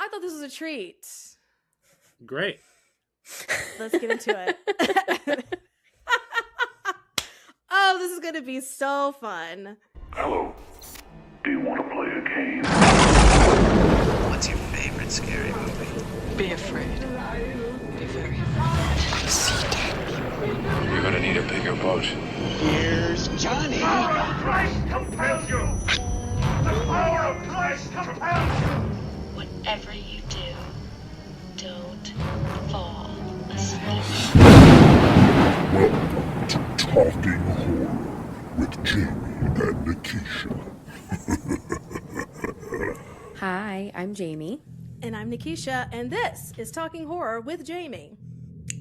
I thought this was a treat. Great. Let's get into it. Oh, this is going to be so fun. Hello. Do you want to play a game? What's your favorite scary movie? Be afraid. Be very afraid. You're gonna need a bigger boat. Here's Johnny. The power of Christ compels you! The power of Christ compels you! Whatever you do, don't fall asleep. Welcome to Talking Horror with Jamie and Nikisha. Hi, I'm Jamie. And I'm Nikisha, and this is Talking Horror with Jamie.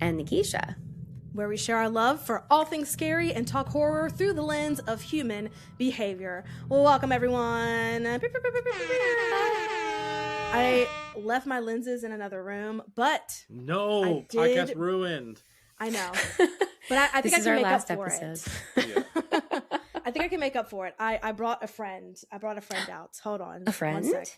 And Nikisha. Where we share our love for all things scary and talk horror through the lens of human behavior. Well, welcome, everyone. I left my lenses in another room, but No, podcast ruined. I know. But I think I can make up for it. Yeah. I think I can make up for it. I brought a friend. I brought a friend out. Hold on. A friend? 1 sec.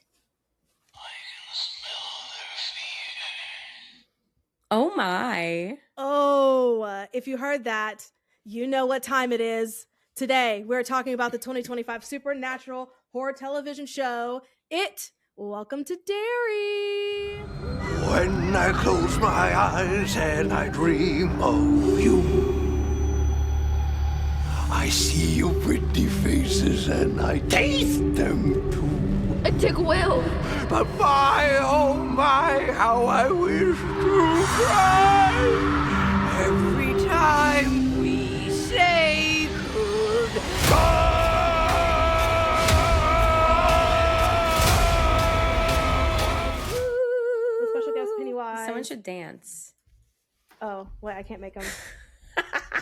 Oh my. Oh, if you heard that, you know what time it is. Today, we're talking about the 2025 supernatural horror television show, It. Welcome to Derry. When I close my eyes and I dream of you, I see your pretty faces and I taste them too. I take will. But my, oh my, how I wish to cry every time we say goodbye. With special guest Pennywise. Someone should dance. Oh, wait, I can't make them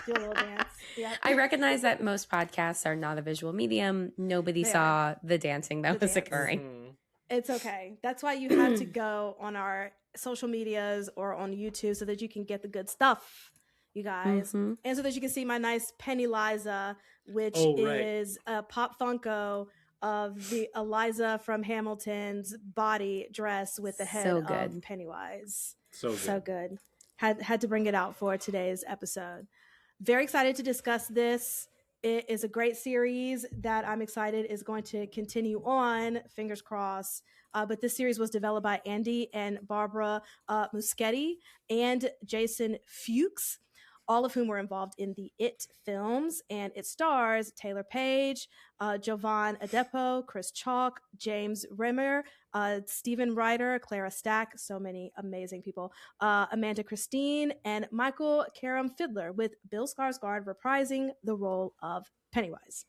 do a little dance. Yeah. I recognize that most podcasts are not a visual medium. Nobody saw the dancing that was occurring. Mm. It's okay. That's why you have to go on our social medias or on YouTube so that you can get the good stuff, you guys. Mm-hmm. And so that you can see my nice Penny Liza, which is a pop Funko of the Eliza from Hamilton's body dress with the head of Pennywise. So good. Had to bring it out for today's episode. Very excited to discuss this. It is a great series that I'm excited is going to continue on, fingers crossed. But this series was developed by Andy and Barbara Muschietti and Jason Fuchs, all of whom were involved in the It films. And it stars Taylor Page, Jovan Adepo, Chris Chalk, James Remmer, Stephen Ryder, Clara Stack, so many amazing people, Amanda Christine, and Michael Karam Fiddler, with Bill Skarsgård reprising the role of Pennywise.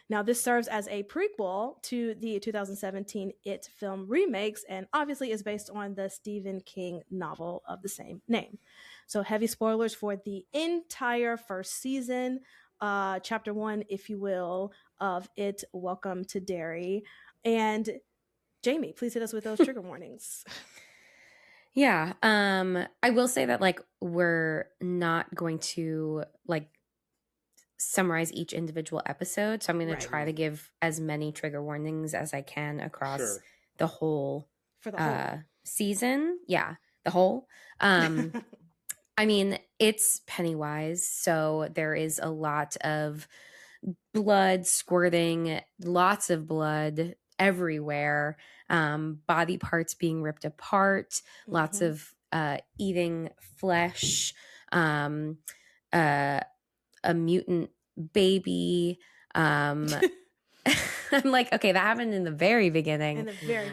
Now, this serves as a prequel to the 2017 It film remakes and obviously is based on the Stephen King novel of the same name. So heavy spoilers for the entire first season, chapter 1, if you will, of It. Welcome to Derry. And Jamie, please hit us with those trigger warnings. Yeah. I will say that we're not going to summarize each individual episode. So I'm going to try to give as many trigger warnings as I can across the whole season. Yeah. The whole. I mean, it's Pennywise, so there is a lot of blood squirting, lots of blood everywhere, body parts being ripped apart, lots of eating flesh, a mutant baby. I'm like, okay, that happened in the very beginning. In the very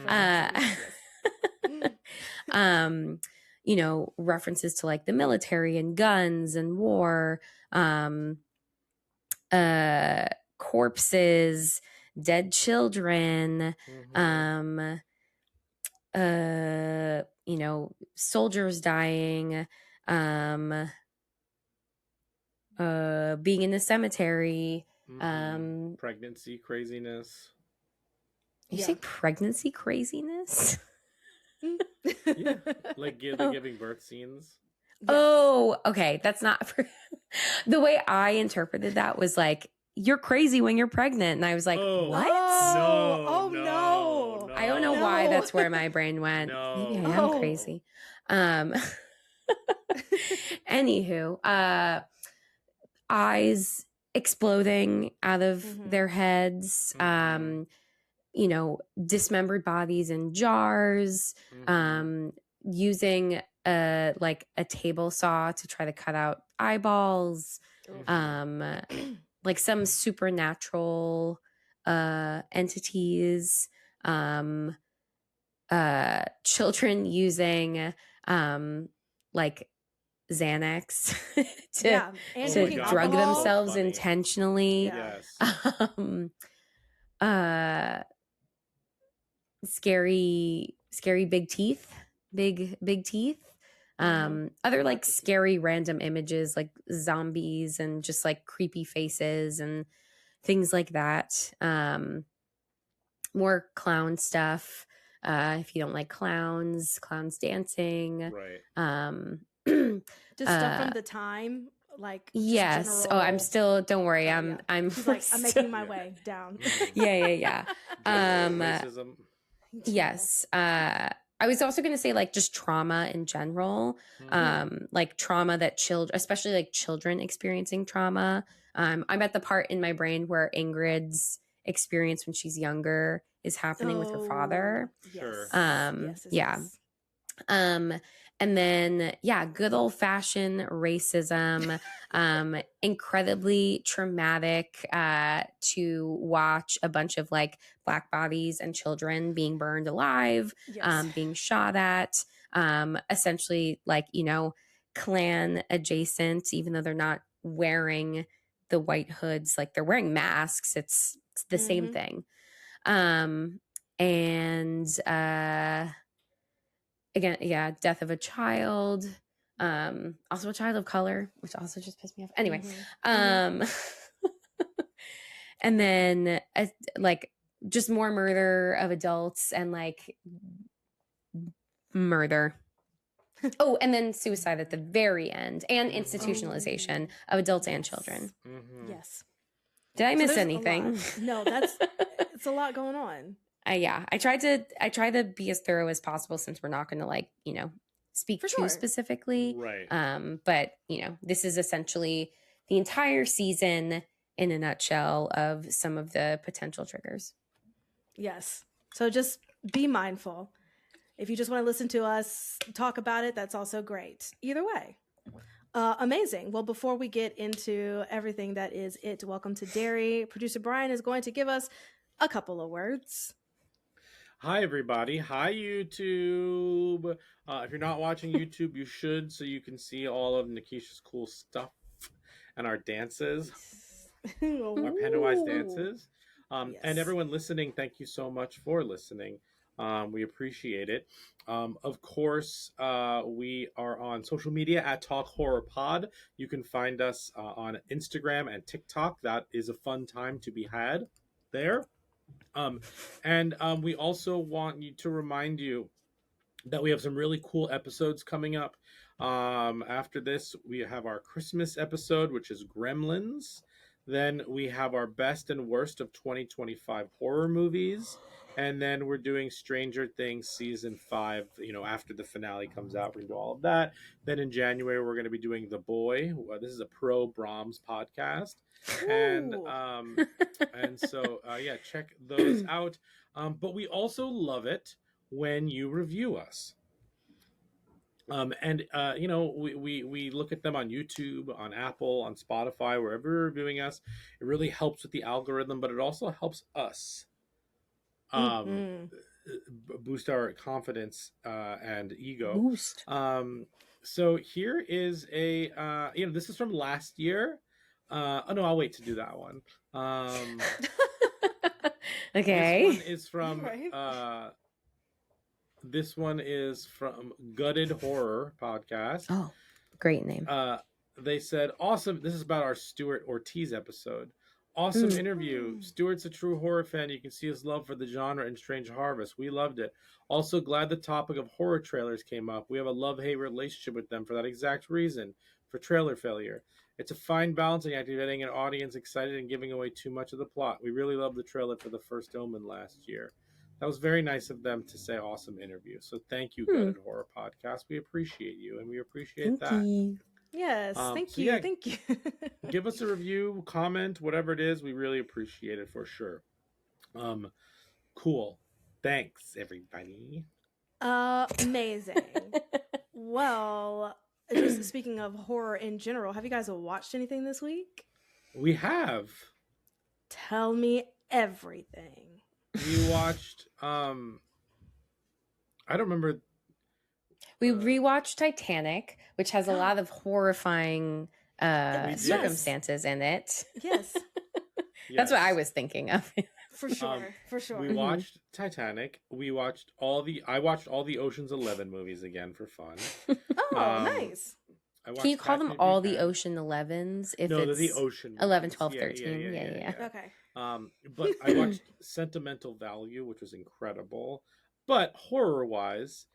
references to the military and guns and war, corpses, dead children, soldiers dying, being in the cemetery, pregnancy craziness. You say pregnancy craziness? Yeah, the giving birth scenes. Oh, okay. That's not the way I interpreted that was you're crazy when you're pregnant. And I was like, what? No. I don't know why that's where my brain went. Maybe I am crazy. Anywho, eyes exploding out of their heads, dismembered bodies in jars, using a table saw to try to cut out eyeballs, like some supernatural entities, children using like Xanax to drug themselves intentionally. Yes. Scary big teeth. Other like scary random images like zombies and just like creepy faces and things like that. More clown stuff. If you don't like clowns dancing. Right. Just stuff from the time, like yes. Oh, I'm still. Don't worry. I'm. She's like, I'm making my way down. Yeah. Racism. Yes. I was also going to say like just trauma in general, like trauma that especially like children experiencing trauma. I'm at the part in my brain where Ingrid's experience when she's younger is happening with her father. Sure. Yes. And then, good old fashioned racism, incredibly traumatic to watch a bunch of like Black bodies and children being burned alive, being shot at, essentially like, Klan adjacent, even though they're not wearing the white hoods, like they're wearing masks. It's the same thing. Again, death of a child, also a child of color, which also just pissed me off. Anyway, and then like just more murder of adults and like murder. Oh, and then suicide at the very end and institutionalization of adults and children. Yes. Did I miss anything? No, it's a lot going on. I tried to be as thorough as possible since we're not going to like, speak too specifically. Right. But this is essentially the entire season in a nutshell of some of the potential triggers. Yes. So just be mindful. If you just want to listen to us talk about it, that's also great. Either way. Amazing. Well, before we get into everything that is it, welcome to Derry. Producer Brian is going to give us a couple of words. Hi, everybody. Hi, YouTube. If you're not watching YouTube, you should, so you can see all of Nikisha's cool stuff and our dances, our Pennywise dances. And everyone listening, thank you so much for listening. We appreciate it. Of course, we are on social media at Talk Horror Pod. You can find us on Instagram and TikTok. That is a fun time to be had there. And we also want to remind you that we have some really cool episodes coming up. After this, we have our Christmas episode, which is Gremlins. Then we have our best and worst of 2025 horror movies. And then we're doing Stranger Things season 5, after the finale comes out, we're going to do all of that. Then in January, we're going to be doing The Boy. This is a pro Brahms podcast. And so check those out. But we also love it when you review us. We look at them on YouTube, on Apple, on Spotify, wherever you're reviewing us. It really helps with the algorithm, but it also helps us boost our confidence and ego. Boost. So here is a this is from last year. I'll wait to do that one. Okay. This one is from Gutted Horror Podcast. Oh, great name. They said, awesome. This is about our Stuart Ortiz episode. Awesome interview. Stuart's a true horror fan. You can see his love for the genre in Strange Harvest. We loved it. Also glad the topic of horror trailers came up. We have a love-hate relationship with them for that exact reason. for trailer failure. It's a fine balancing act of getting an audience excited and giving away too much of the plot. We really loved the trailer for the first Omen last year. That was very nice of them to say awesome interview. So thank you, Gutted Horror Podcast. We appreciate you, and we appreciate that. You. Yes, thank you. Thank you. Give us a review, comment, whatever it is. We really appreciate it for sure. Cool. Thanks, everybody. Amazing. Well, just speaking of horror in general, have you guys watched anything this week? We have. Tell me everything. We watched I don't remember. We rewatched Titanic, which has a lot of horrifying circumstances in it. Yes. That's what I was thinking of. For sure. We watched Titanic. I watched all the Ocean's 11 movies again for fun. Oh, nice. Can you call them all the Ocean 11s? No, they're the Ocean 11, 12, 13. Yeah. Okay. But I watched Sentimental Value, which was incredible. But horror-wise,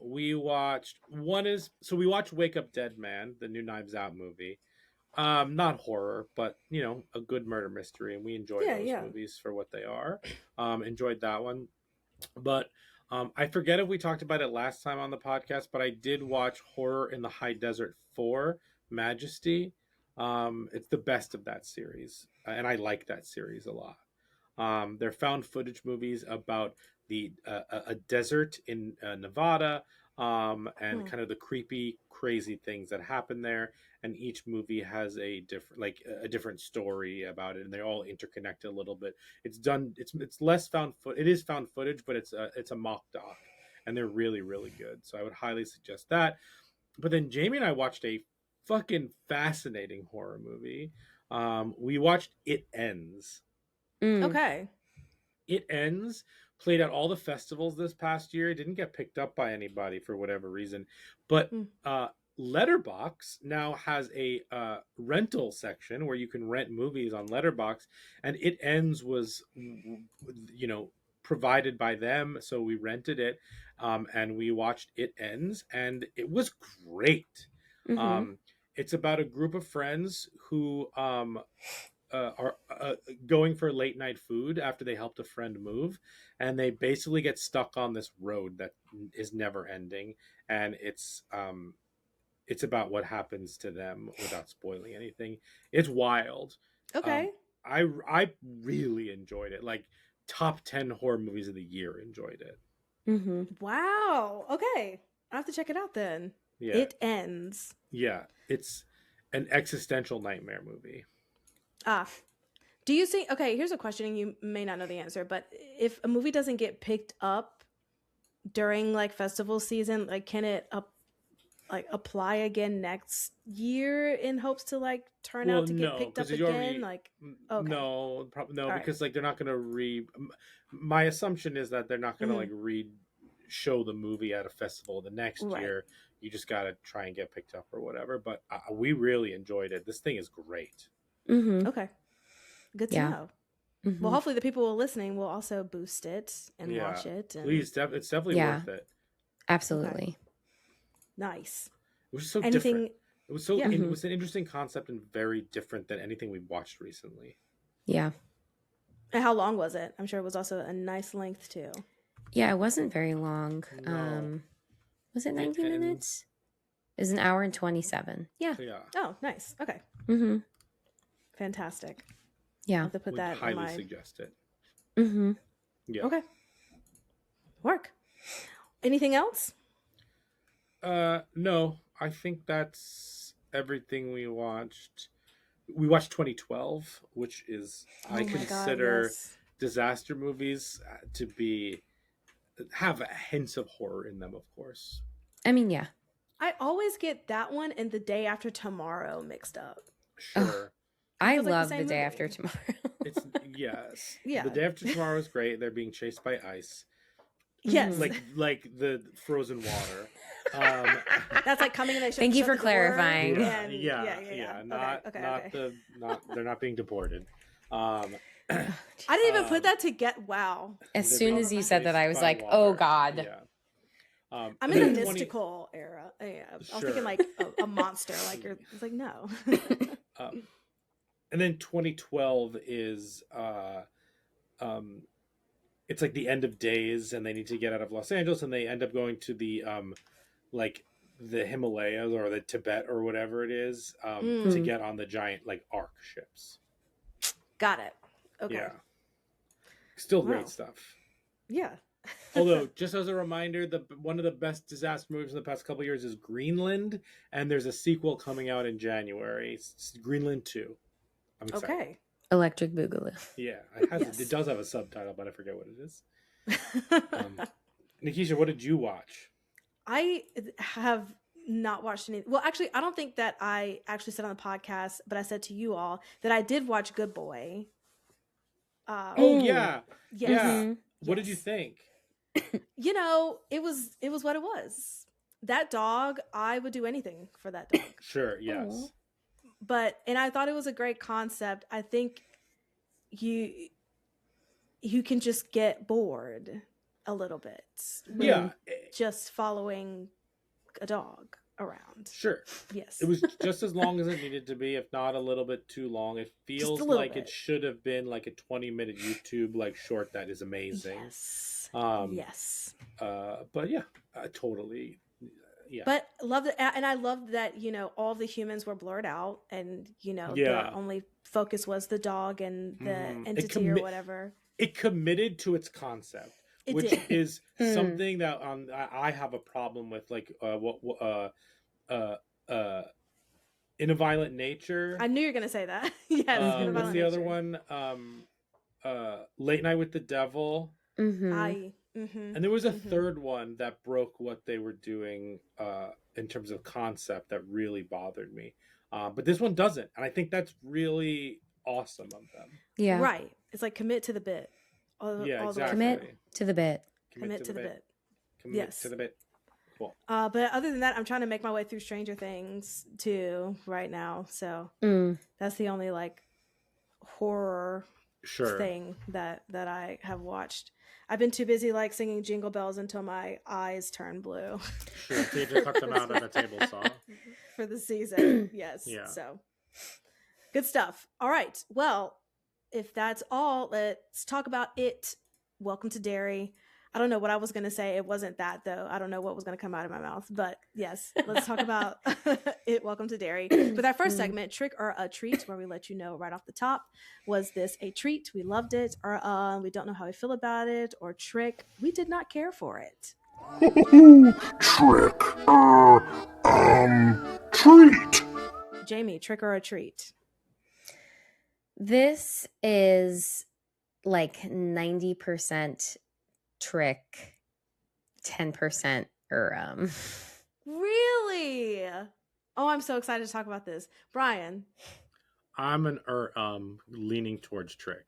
we watched Wake Up Dead Man, the new Knives Out movie. Not horror, but a good murder mystery, and we enjoy those movies for what they are. Enjoyed that one. But I forget if we talked about it last time on the podcast, but I did watch Horror in the High Desert 4, Majesty. It's the best of that series, and I like that series a lot. They're found footage movies about a desert in Nevada, and kind of the creepy, crazy things that happen there. And each movie has a different story about it, and they're all interconnected a little bit. It's less found footage. It is found footage, but it's a mock doc, and they're really, really good. So I would highly suggest that. But then Jamie and I watched a fucking fascinating horror movie. We watched It Ends. Okay. It Ends played at all the festivals this past year. It didn't get picked up by anybody for whatever reason, but Letterboxd now has a rental section where you can rent movies on Letterboxd, and It Ends was provided by them, so we rented it, and we watched It Ends, and it was great. It's about a group of friends who are going for late night food after they helped a friend move, and they basically get stuck on this road that is never ending, and it's about what happens to them without spoiling anything. It's wild. Okay. I really enjoyed it. Like top 10 horror movies of the year. Enjoyed it. Wow. Okay, I have to check it out then. Yeah. It Ends. Yeah, it's an existential nightmare movie. Do you think, okay, here's a question, and you may not know the answer, but if a movie doesn't get picked up during like festival season, like can it apply again next year in hopes to like turn out to get picked up again? Okay. No, All because like they're not going to my assumption is that they're not going to show the movie at a festival the next year. You just got to try and get picked up or whatever, but we really enjoyed it. This thing is great. Okay, good to know. Well, hopefully the people listening will also boost it and watch it. And... Please, it's definitely worth it. Absolutely. Okay. Nice. It was so different. It was so it was an interesting concept and very different than anything we've watched recently. Yeah. And how long was it? I'm sure it was also a nice length too. Yeah, it wasn't very long. No. Was it 90 minutes? It was an hour and 27. Yeah. Oh, nice. Okay. Fantastic. Yeah. I'll have to put that highly on my... suggest it. Yeah. Okay. Work. Anything else? No. I think that's everything we watched. We watched 2012, which is I consider disaster movies to have hints of horror in them, of course. I mean, yeah. I always get that one and The Day After Tomorrow mixed up. Sure. I love The Day After Tomorrow. Yes. Yeah. The Day After Tomorrow is great. They're being chased by ice. Yes. Like the frozen water. That's like coming in. Thank you for clarifying. Yeah. They're not being deported. I didn't even put that to get. Wow. As soon as you said that, I was like, oh God. Yeah. I'm in a mystical era. Yeah, I was thinking like a monster. Like it's like no. And then 2012 is it's like the end of days, and they need to get out of Los Angeles, and they end up going to the like the Himalayas or the Tibet or whatever it is to get on the giant like ark ships. Got it. Okay. Yeah. Still great stuff. Yeah. Although, just as a reminder, one of the best disaster movies in the past couple of years is Greenland, and there's a sequel coming out in January. It's Greenland 2. I'm excited. Okay. Electric Boogaloo. Yeah, it does have a subtitle, but I forget what it is. Nikisha, what did you watch? I have not watched any. Well, actually, I don't think that I actually said on the podcast, but I said to you all that I did watch Good Boy. Oh yeah, yes. Yeah. Mm-hmm. What did you think? You know, it was what it was. That dog, I would do anything for that dog. Sure, yes. Aww. And I thought it was a great concept. I think you can just get bored a little bit. Yeah. Just following a dog around. Sure. Yes. It was just as long as it needed to be, if not a little bit too long. It feels like it should have been like a 20-minute YouTube like short that is amazing. Yes. Yes. But yeah, totally. Yeah. But love it, and I loved that, you know, all the humans were blurred out, and you know, the only focus was the dog and the entity or whatever. It committed to its concept, which is something that I have a problem with, like In a Violent Nature. I knew you were gonna say that. Yes. What's the other one? Late Night with the Devil. Mm-hmm. And there was a third one that broke what they were doing in terms of concept that really bothered me. But this one doesn't. And I think that's really awesome of them. Yeah. Right. It's like commit to the bit. Exactly. Commit to the bit. Commit to the bit. Commit to the bit. Cool. But other than that, I'm trying to make my way through Stranger Things too right now. So that's the only like horror thing that I have watched. I've been too busy like singing Jingle Bells until my eyes turn blue. Sure, so you just cut them out of the table saw. For the season, yes. Yeah. So, good stuff. All right. Well, if that's all, let's talk about it. Welcome to Derry. I don't know what I was going to say. It wasn't that, though. I don't know what was going to come out of my mouth. But yes, let's talk about it. Welcome to Derry. With our first segment, Trick or a Treat, where we let you know right off the top, was this a treat? We loved it. Or we don't know how we feel about it. Or trick, we did not care for it. Trick treat. Jamie, trick or a treat? This is like 90% trick, 10% Really? Oh, I'm so excited to talk about this. Brian. I'm leaning towards trick.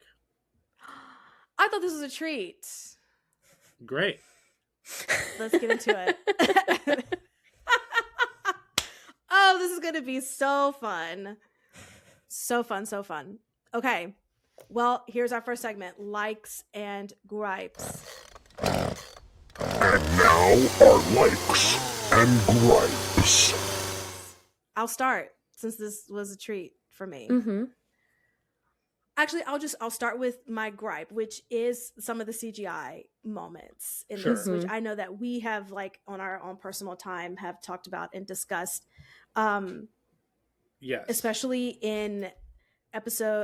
I thought this was a treat. Great. Let's get into it. Oh, this is going to be so fun. So fun. Okay. Well, here's our first segment, likes and gripes. And now our likes and gripes. I'll start since this was a treat for me. Mm-hmm. Actually, I'll start with my gripe, which is some of the CGI moments in this, which I know that we have like on our own personal time have talked about and discussed. Yes. Especially in I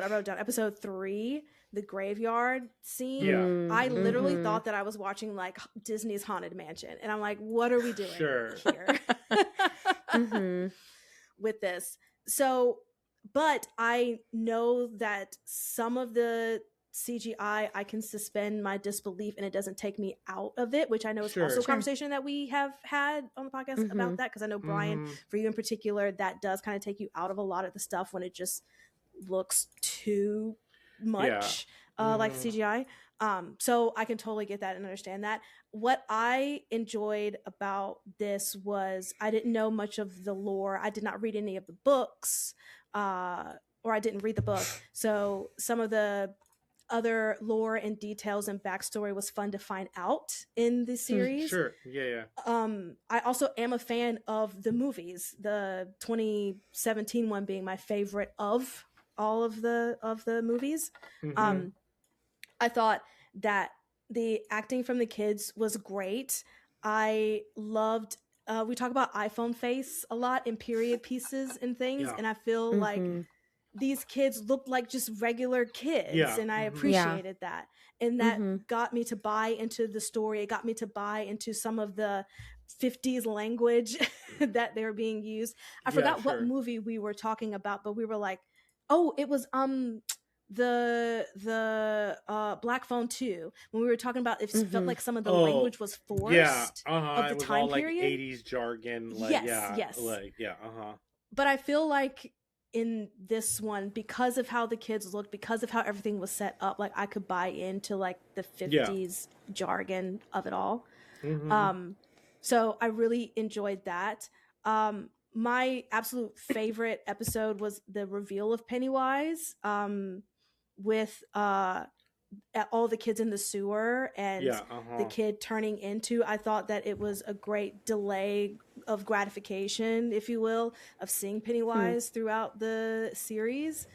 wrote down episode 3, the graveyard scene. Yeah. I literally thought that I was watching like Disney's Haunted Mansion, and I'm like, what are we doing here with this? So, but I know that some of the CGI, I can suspend my disbelief and it doesn't take me out of it, which I know is also a conversation that we have had on the podcast about that, because I know, Brian, for you in particular, that does kind of take you out of a lot of the stuff when it just looks too much like CGI. So I can totally get that and understand that. What I enjoyed about this was I didn't know much of the lore. I did not read any of the books, or I didn't read the book. So some of the other lore and details and backstory was fun to find out in the series. Sure. Yeah. I also am a fan of the movies, the 2017 one being my favorite of all of the movies. I thought that the acting from the kids was great. I loved we talk about iPhone face a lot in period pieces and things, and I feel like these kids looked like just regular kids, and I appreciated that. And that got me to buy into the story. It got me to buy into some of the 50s language that they were being used. I forgot what movie we were talking about, but we were like, oh, it was the Black Phone 2, when we were talking about it felt like some of the language was forced of the it was time all, period. Like 80s jargon, like yes. Like But I feel like in this one, because of how the kids looked, because of how everything was set up, like I could buy into like the 50s jargon of it all. So I really enjoyed that. My absolute favorite episode was the reveal of Pennywise, with all the kids in the sewer and the kid turning into. I thought that it was a great delay of gratification, if you will, of seeing Pennywise throughout the series.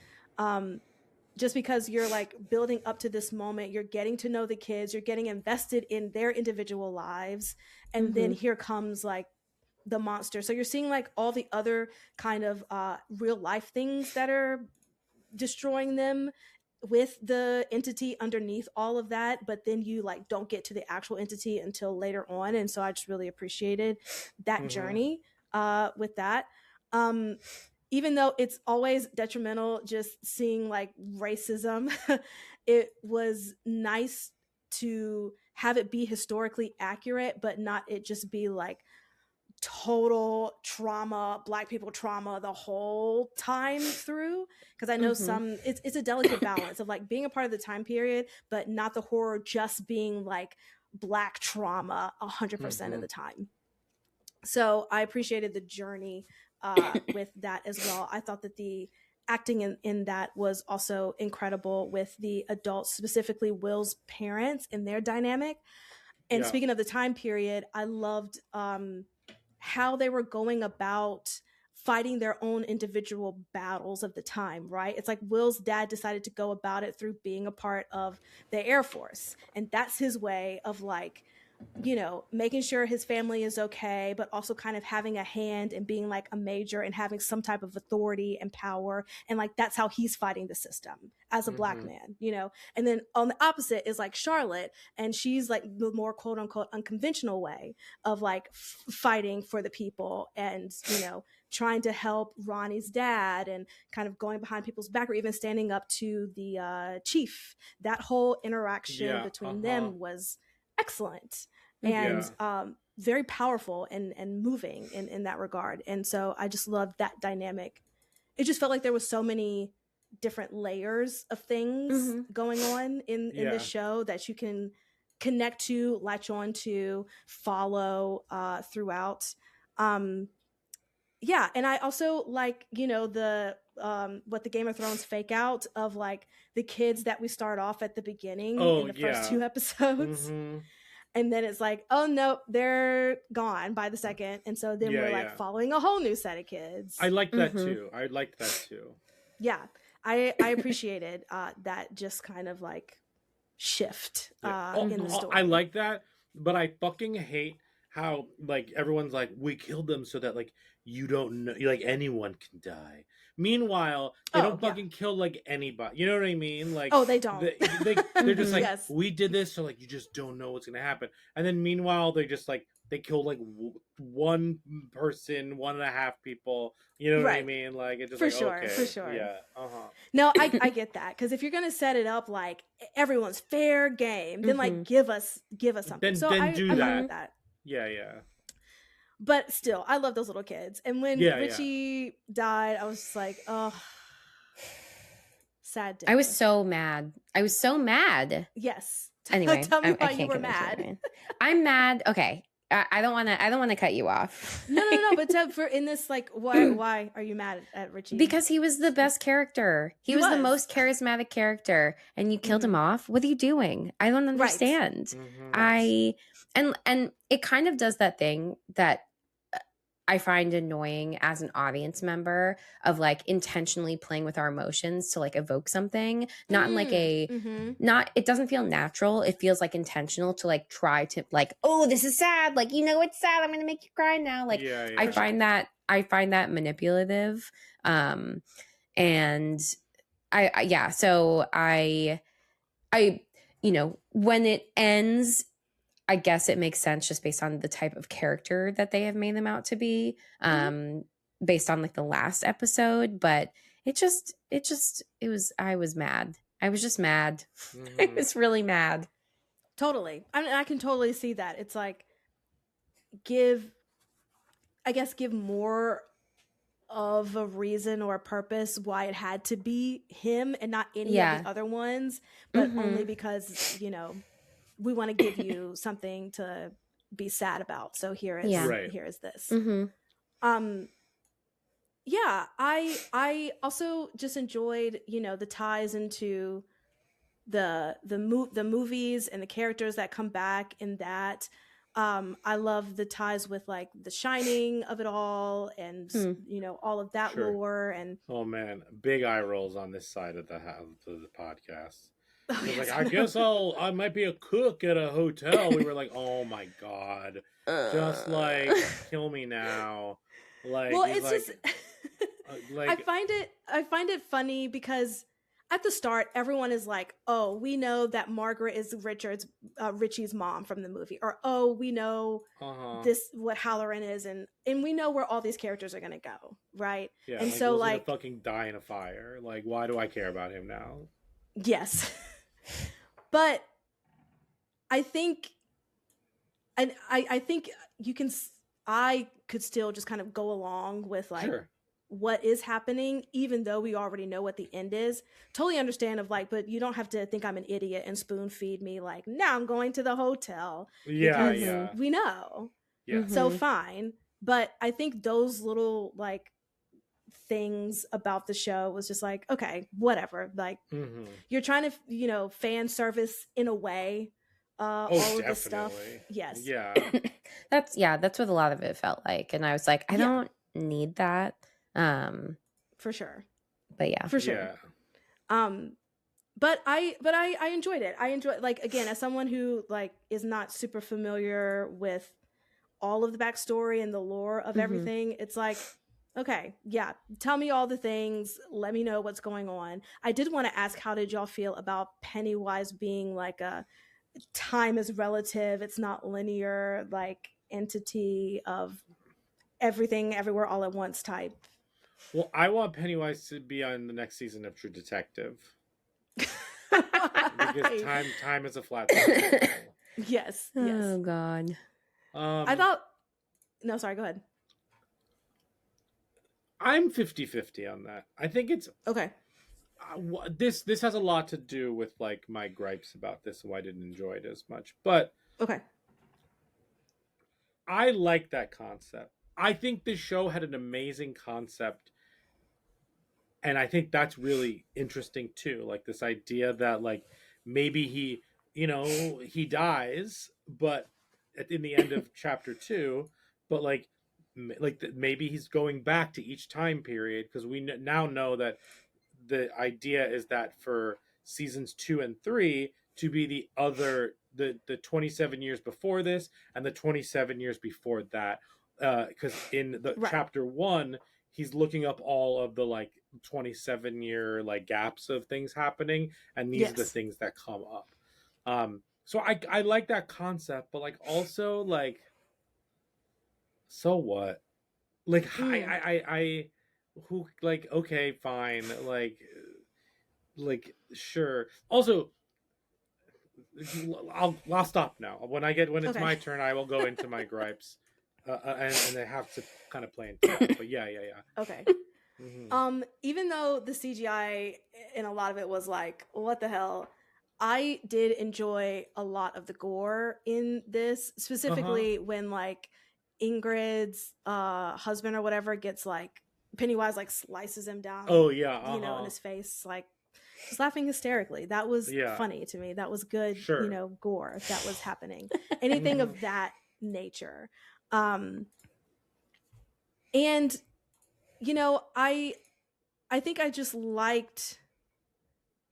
Just because you're like building up to this moment, you're getting to know the kids, you're getting invested in their individual lives, and then here comes like the monster. So you're seeing like all the other kind of real life things that are destroying them with the entity underneath all of that, but then you like don't get to the actual entity until later on. And so I just really appreciated that journey with that. Even though it's always detrimental just seeing like racism, it was nice to have it be historically accurate, but not it just be like total trauma, Black people trauma the whole time through. Because I know it's a delicate balance of like being a part of the time period, but not the horror just being like Black trauma 100% of the time. So I appreciated the journey with that as well. I thought that the acting in that was also incredible with the adults, specifically Will's parents and their dynamic. And speaking of the time period, I loved how they were going about fighting their own individual battles of the time, right? It's like Will's dad decided to go about it through being a part of the Air Force. And that's his way of like, you know, making sure his family is okay, but also kind of having a hand and being like a major and having some type of authority and power. And like, that's how he's fighting the system as a Black man, you know? And then on the opposite is like Charlotte, and she's like the more quote unquote unconventional way of like fighting for the people and, you know, trying to help Ronnie's dad and kind of going behind people's back or even standing up to the chief. That whole interaction between them was excellent and very powerful and moving in that regard. And so I just loved that dynamic. It just felt like there was so many different layers of things going on in this show that you can connect to, latch on to, follow throughout. And I also like, you know, the what the Game of Thrones fake out of like the kids that we start off at the beginning in the first 2 episodes. And then it's like, oh no, they're gone by the second. And so then we're like following a whole new set of kids. I like that too. I liked that too. Yeah. I appreciated that just kind of like shift in the story. I like that, but I fucking hate how like everyone's like, we killed them so that like you don't know, like anyone can die. Meanwhile, they don't fucking kill like anybody. You know what I mean? Like, they don't. They're just like, we did this, so like you just don't know what's gonna happen. And then meanwhile, they just like they kill like one person, 1.5 people. You know what I mean? Like it just for sure. Yeah. No, I get that, because if you're gonna set it up like everyone's fair game, then like give us something. Then do that. That. Yeah. But still, I love those little kids. And when Richie died, I was just like, oh, sad day. I was so mad. Yes. Anyway, tell me why you were mad. I'm mad. Okay. I don't want to cut you off. No. But for in this, like, why are you mad at Richie? Because he was the best character. He was the most charismatic character, and you killed him off. What are you doing? I don't understand. Right. And it kind of does that thing that I find annoying as an audience member of like intentionally playing with our emotions to like evoke something, not in like not, it doesn't feel natural. It feels like intentional to like try to like, oh, this is sad. Like, it's sad. I'm going to make you cry now. Like, I find that manipulative. And so I, when it ends, I guess it makes sense just based on the type of character that they have made them out to be, based on like the last episode. But I was mad. I was just mad. I was really mad. Totally. I mean, I can totally see that. It's like, give more of a reason or a purpose why it had to be him and not any of the other ones, but only because, we want to give you something to be sad about. So here is this. I also just enjoyed, the ties into the movies and the characters that come back in that. I love the ties with like The Shining of it all, and all of that lore. And oh man, big eye rolls on this side of the podcast. Oh, yes, I guess I might be a cook at a hotel. We were like, oh my god, just like kill me now. Like, well, it's like, just like I find it funny because at the start everyone is like, oh, we know that Margaret is Richie's mom from the movie, or oh, we know this what Halloran is, and we know where all these characters are gonna go, right? Yeah, and so like fucking die in a fire. Like, why do I care about him now? Yes. But I think, and I think I could still just kind of go along with like what is happening, even though we already know what the end is. Totally understand of like, but you don't have to think I'm an idiot and spoon feed me like, now I'm going to the hotel. Yeah. We know. Yeah. So fine. But I think those little like things about the show was just like, okay, whatever. Like you're trying to, fan service in a way. All of this stuff. Yes. Yeah. that's what a lot of it felt like. And I was like, I don't need that. For sure. But yeah. For sure. Yeah. But I enjoyed it. I enjoyed, like, again, as someone who like is not super familiar with all of the backstory and the lore of everything, it's like, okay, yeah, tell me all the things. Let me know what's going on. I did want to ask, how did y'all feel about Pennywise being like a time is relative, it's not linear, like entity of everything, everywhere, all at once type? Well, I want Pennywise to be on the next season of True Detective. Because time is a flat circle. Yes. Oh God. I thought. No, sorry. Go ahead. I'm 50-50 on that. I think it's okay. This has a lot to do with like my gripes about this and why I didn't enjoy it as much. But okay, I like that concept. I think the show had an amazing concept, and I think that's really interesting too. Like this idea that like maybe he dies, but in the end of chapter 2, but like maybe he's going back to each time period, because we now know that the idea is that for seasons 2 and 3 to be the 27 years before this and the 27 years before that, because in the chapter 1 he's looking up all of the like 27-year like gaps of things happening, and these are the things that come up. So I like that concept, but like also like, so what? Like I who, like, okay, fine, like sure. Also, I'll stop now. When it's my turn, I will go into my gripes, and I have to kind of play into that. But yeah. Okay. Even though the CGI in a lot of it was like, what the hell, I did enjoy a lot of the gore in this, specifically when like Ingrid's husband or whatever gets like Pennywise like slices him down. Oh yeah, you know, in his face, like just laughing hysterically. That was funny to me. That was good, you know, gore that was happening. Anything of that nature. And you know, I think I just liked.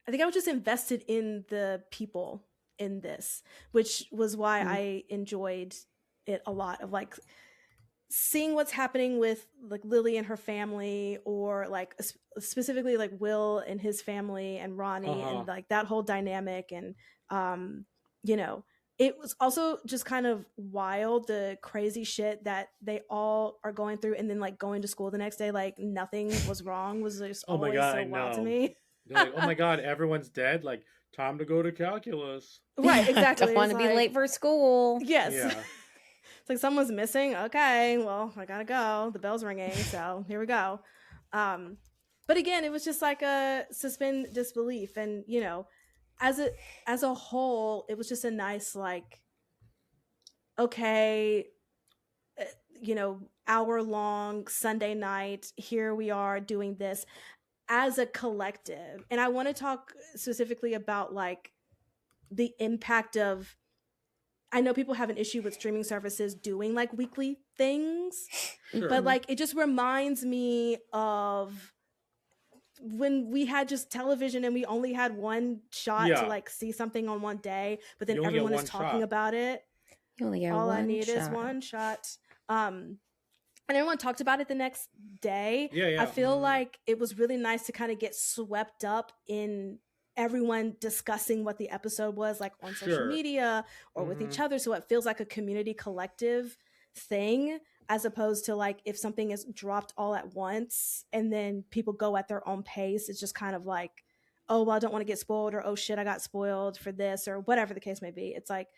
I think I was just invested in the people in this, which was why I enjoyed it a lot, of like seeing what's happening with like Lily and her family, or like specifically like Will and his family and Ronnie and like that whole dynamic. And you know, it was also just kind of wild, the crazy shit that they all are going through, and then like going to school the next day like nothing was wrong was just always so wild to me. Like, oh my god, everyone's dead. Like, time to go to calculus. Right, exactly. Don't want to be late for school. Yes. Yeah. It's like someone's missing. Okay, well, I gotta go. The bell's ringing, so here we go. But again, it was just like a suspend disbelief, and you know, as a whole, it was just a nice like, okay, you know, hour-long Sunday night. Here we are doing this as a collective. And I want to talk specifically about like the impact of, I know people have an issue with streaming services doing like weekly things, but like it just reminds me of when we had just television and we only had one shot to like see something on one day, but then everyone is talking about it. You only get all one I need shot. is one shot. And everyone talked about it the next day. Yeah. I feel like it was really nice to kind of get swept up in everyone discussing what the episode was like on social media or with each other. So it feels like a community collective thing, as opposed to like if something is dropped all at once and then people go at their own pace. It's just kind of like, oh, well, I don't want to get spoiled, or oh shit, I got spoiled for this, or whatever the case may be. It's like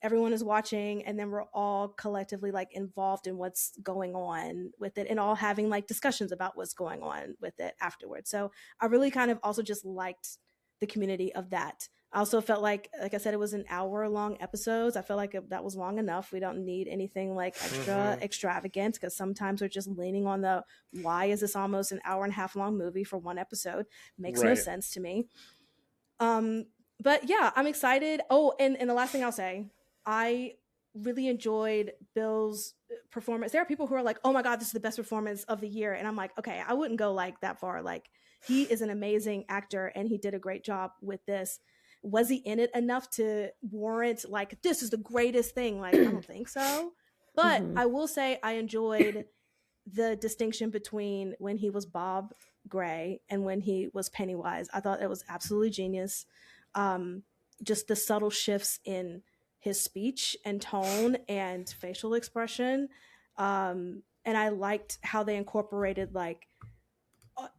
everyone is watching and then we're all collectively like involved in what's going on with it, and all having like discussions about what's going on with it afterwards. So I really kind of also just liked the community of that. I also felt like I said, it was an hour-long episodes. I felt like that was long enough. We don't need anything like extra extravagant, because sometimes we're just leaning on the, why is this almost an hour-and-a-half long movie for one episode? Makes no sense to me. But yeah, I'm excited. Oh, and the last thing I'll say, I really enjoyed Bill's performance. There are people who are like, oh my God, this is the best performance of the year. And I'm like, okay, I wouldn't go like that far. Like, he is an amazing actor and he did a great job with this. Was he in it enough to warrant like, this is the greatest thing? Like, I don't think so. But I will say I enjoyed the distinction between when he was Bob Gray and when he was Pennywise. I thought it was absolutely genius. Just the subtle shifts in his speech and tone and facial expression. And I liked how they incorporated like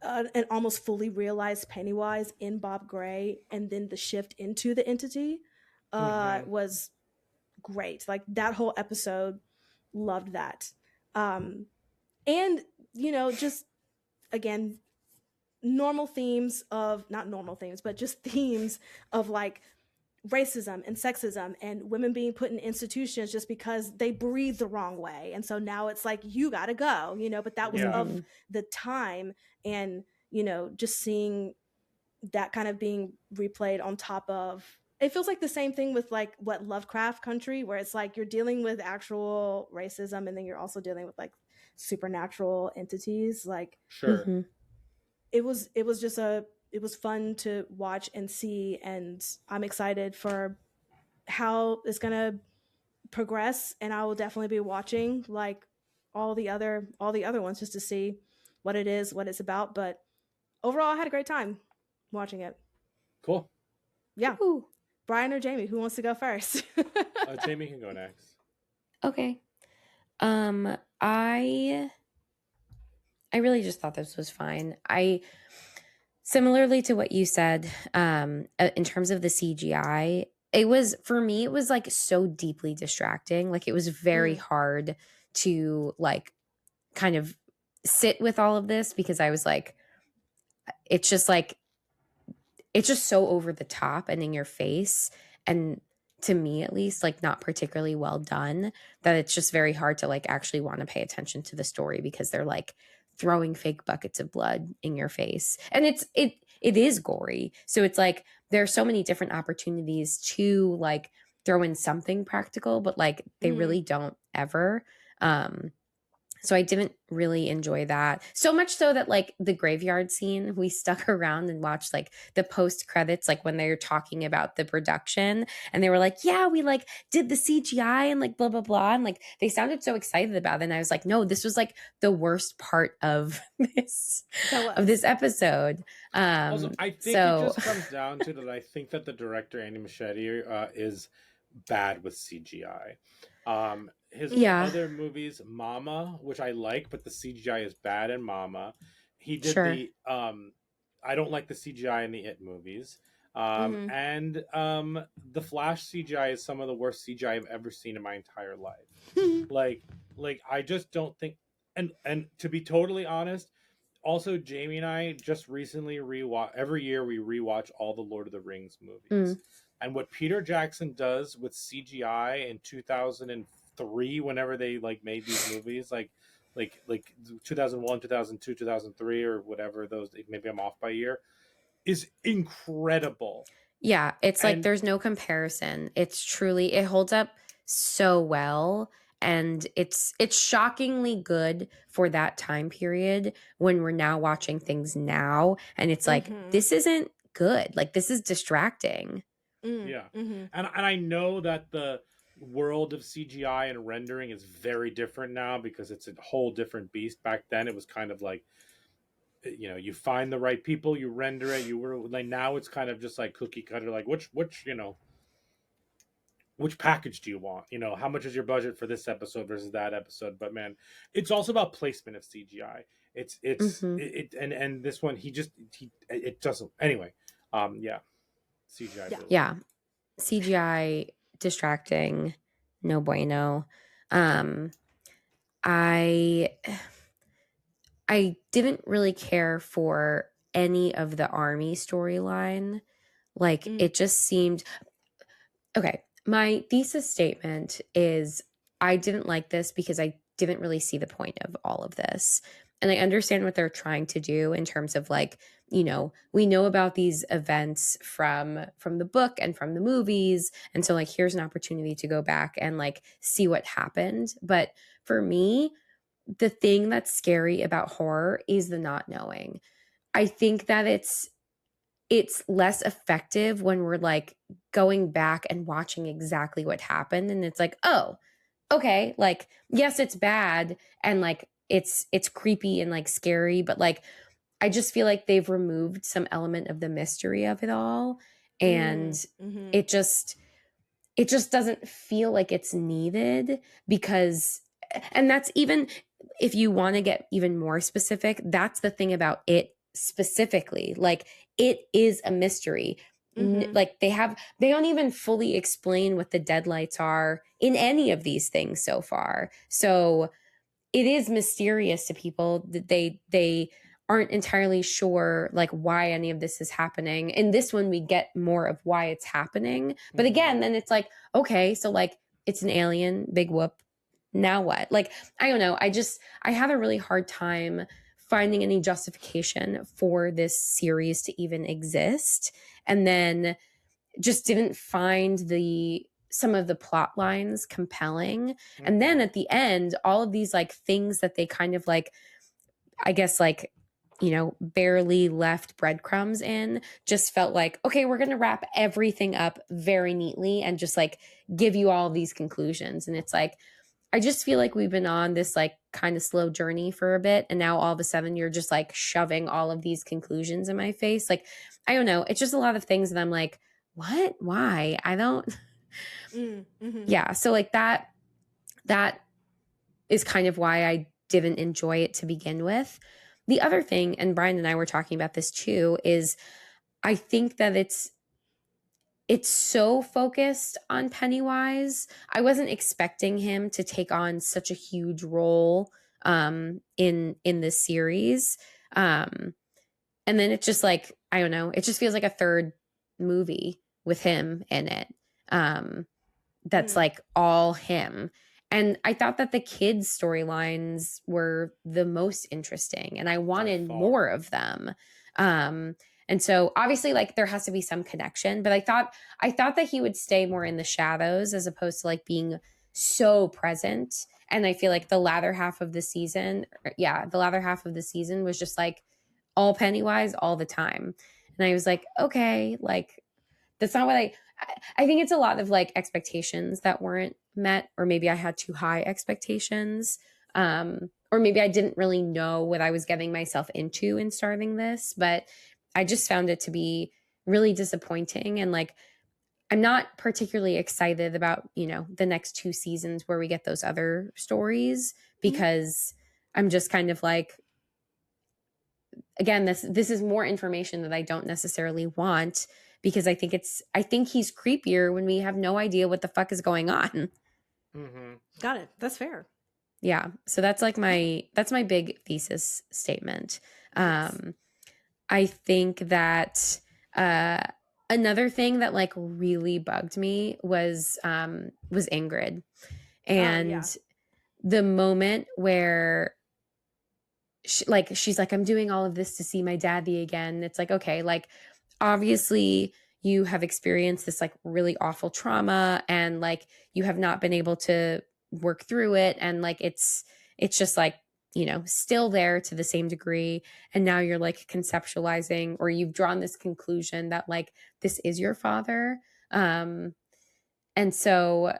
an almost fully realized Pennywise in Bob Gray, and then the shift into the entity was great. Like that whole episode, loved that. And you know, just again, not normal themes, but just themes of like racism and sexism and women being put in institutions just because they breathe the wrong way. And so now it's like, you gotta go, you know, but that was of the time. And, you know, just seeing that kind of being replayed on top of, it feels like the same thing with like what Lovecraft Country, where it's like you're dealing with actual racism and then you're also dealing with like supernatural entities. Like it was fun to watch and see, and I'm excited for how it's gonna progress. And I will definitely be watching like all the other ones just to see what it is, what it's about. But overall, I had a great time watching it. Cool. Yeah. Ooh. Brian or Jamie, who wants to go first? Jamie can go next. Okay. I really just thought this was fine. Similarly to what you said, in terms of the CGI, it was like so deeply distracting. Like it was very hard to like kind of sit with all of this, because I was like, it's just like it's just so over the top and in your face, and to me at least, like not particularly well done, that it's just very hard to like actually want to pay attention to the story, because they're like throwing fake buckets of blood in your face. And it is gory. So it's like there are so many different opportunities to like throw in something practical, but like they really don't ever. So I didn't really enjoy that. So much so that like the graveyard scene, we stuck around and watched like the post credits, like when they were talking about the production, and they were like, yeah, we like did the CGI and like blah, blah, blah. And like they sounded so excited about it. And I was like, no, this was like the worst part of this episode. Also, I think it just comes down to that. I think that the director, Andy Muschietti, is bad with CGI. His other movies, Mama, which I like, but the CGI is bad in Mama. He did the I don't like the CGI in the It movies. And the Flash CGI is some of the worst CGI I've ever seen in my entire life. like I just don't think, and to be totally honest, also Jamie and I just recently rewatch, every year we rewatch all the Lord of the Rings movies. And what Peter Jackson does with CGI in 2003, whenever they like made these movies, like 2001, 2002, 2003, or whatever those, maybe I'm off by a year, is incredible. Yeah, it's like there's no comparison. It's truly, it holds up so well, and it's shockingly good for that time period when we're now watching things now, and it's like this isn't good. Like this is distracting. Yeah. And I know that the world of CGI and rendering is very different now, because it's a whole different beast. Back then it was kind of like, you know, you find the right people, you render it, you were like, now it's kind of just like cookie cutter, like which you know, which package do you want, you know, how much is your budget for this episode versus that episode. But man, it's also about placement of CGI. It's and this one, it doesn't, anyway. CGI. Yeah. CGI distracting, no bueno. I didn't really care for any of the army storyline. Like it just seemed okay. My thesis statement is I didn't like this because I didn't really see the point of all of this. And I understand what they're trying to do in terms of like, you know, we know about these events from the book and from the movies. And so like, here's an opportunity to go back and like see what happened. But for me, the thing that's scary about horror is the not knowing. I think that it's less effective when we're like going back and watching exactly what happened. And it's like, oh, okay. Like, yes, it's bad. And like, it's creepy and like scary, but like, I just feel like they've removed some element of the mystery of it all. And it just doesn't feel like it's needed, because, and that's even, if you want to get even more specific, that's the thing about it specifically. Like, it is a mystery. Like they don't even fully explain what the deadlights are in any of these things so far. So it is mysterious to people that they aren't entirely sure like why any of this is happening. In this one, we get more of why it's happening. But again, then it's like, okay, so like it's an alien, big whoop. Now what? Like, I don't know. I have a really hard time finding any justification for this series to even exist. And then just didn't find some of the plot lines compelling. And then at the end, all of these like things that they kind of like, I guess like, you know, barely left breadcrumbs in, just felt like, okay, we're going to wrap everything up very neatly and just like give you all these conclusions. And it's like, I just feel like we've been on this like kind of slow journey for a bit. And now all of a sudden you're just like shoving all of these conclusions in my face. Like, I don't know. It's just a lot of things that I'm like, what? Why? I don't. Yeah. So like that is kind of why I didn't enjoy it to begin with. The other thing, and Brian and I were talking about this too, is I think that it's so focused on Pennywise. I wasn't expecting him to take on such a huge role in this series. And then it just like, I don't know. It just feels like a third movie with him in it. That's like all him. And I thought that the kids' storylines were the most interesting, and I wanted more of them. And so obviously like there has to be some connection, but I thought that he would stay more in the shadows as opposed to like being so present. And I feel like the latter half of the season was just like all Pennywise all the time. And I was like, okay, like that's not what I think it's a lot of like expectations that weren't met, or maybe I had too high expectations. Or maybe I didn't really know what I was getting myself into in starting this, but I just found it to be really disappointing. And like, I'm not particularly excited about, the next 2 seasons where we get those other stories, because I'm just kind of like, again, this is more information that I don't necessarily want, because I think he's creepier when we have no idea what the fuck is going on. Mm-hmm. Got it. That's fair. Yeah. So that's like that's my big thesis statement. Yes. I think that another thing that like really bugged me was Ingrid, and the moment where she's like, I'm doing all of this to see my daddy again. It's like, okay, like obviously you have experienced this like really awful trauma, and like you have not been able to work through it, and like it's just like, still there to the same degree. And now you're like conceptualizing, or you've drawn this conclusion that like this is your father. And so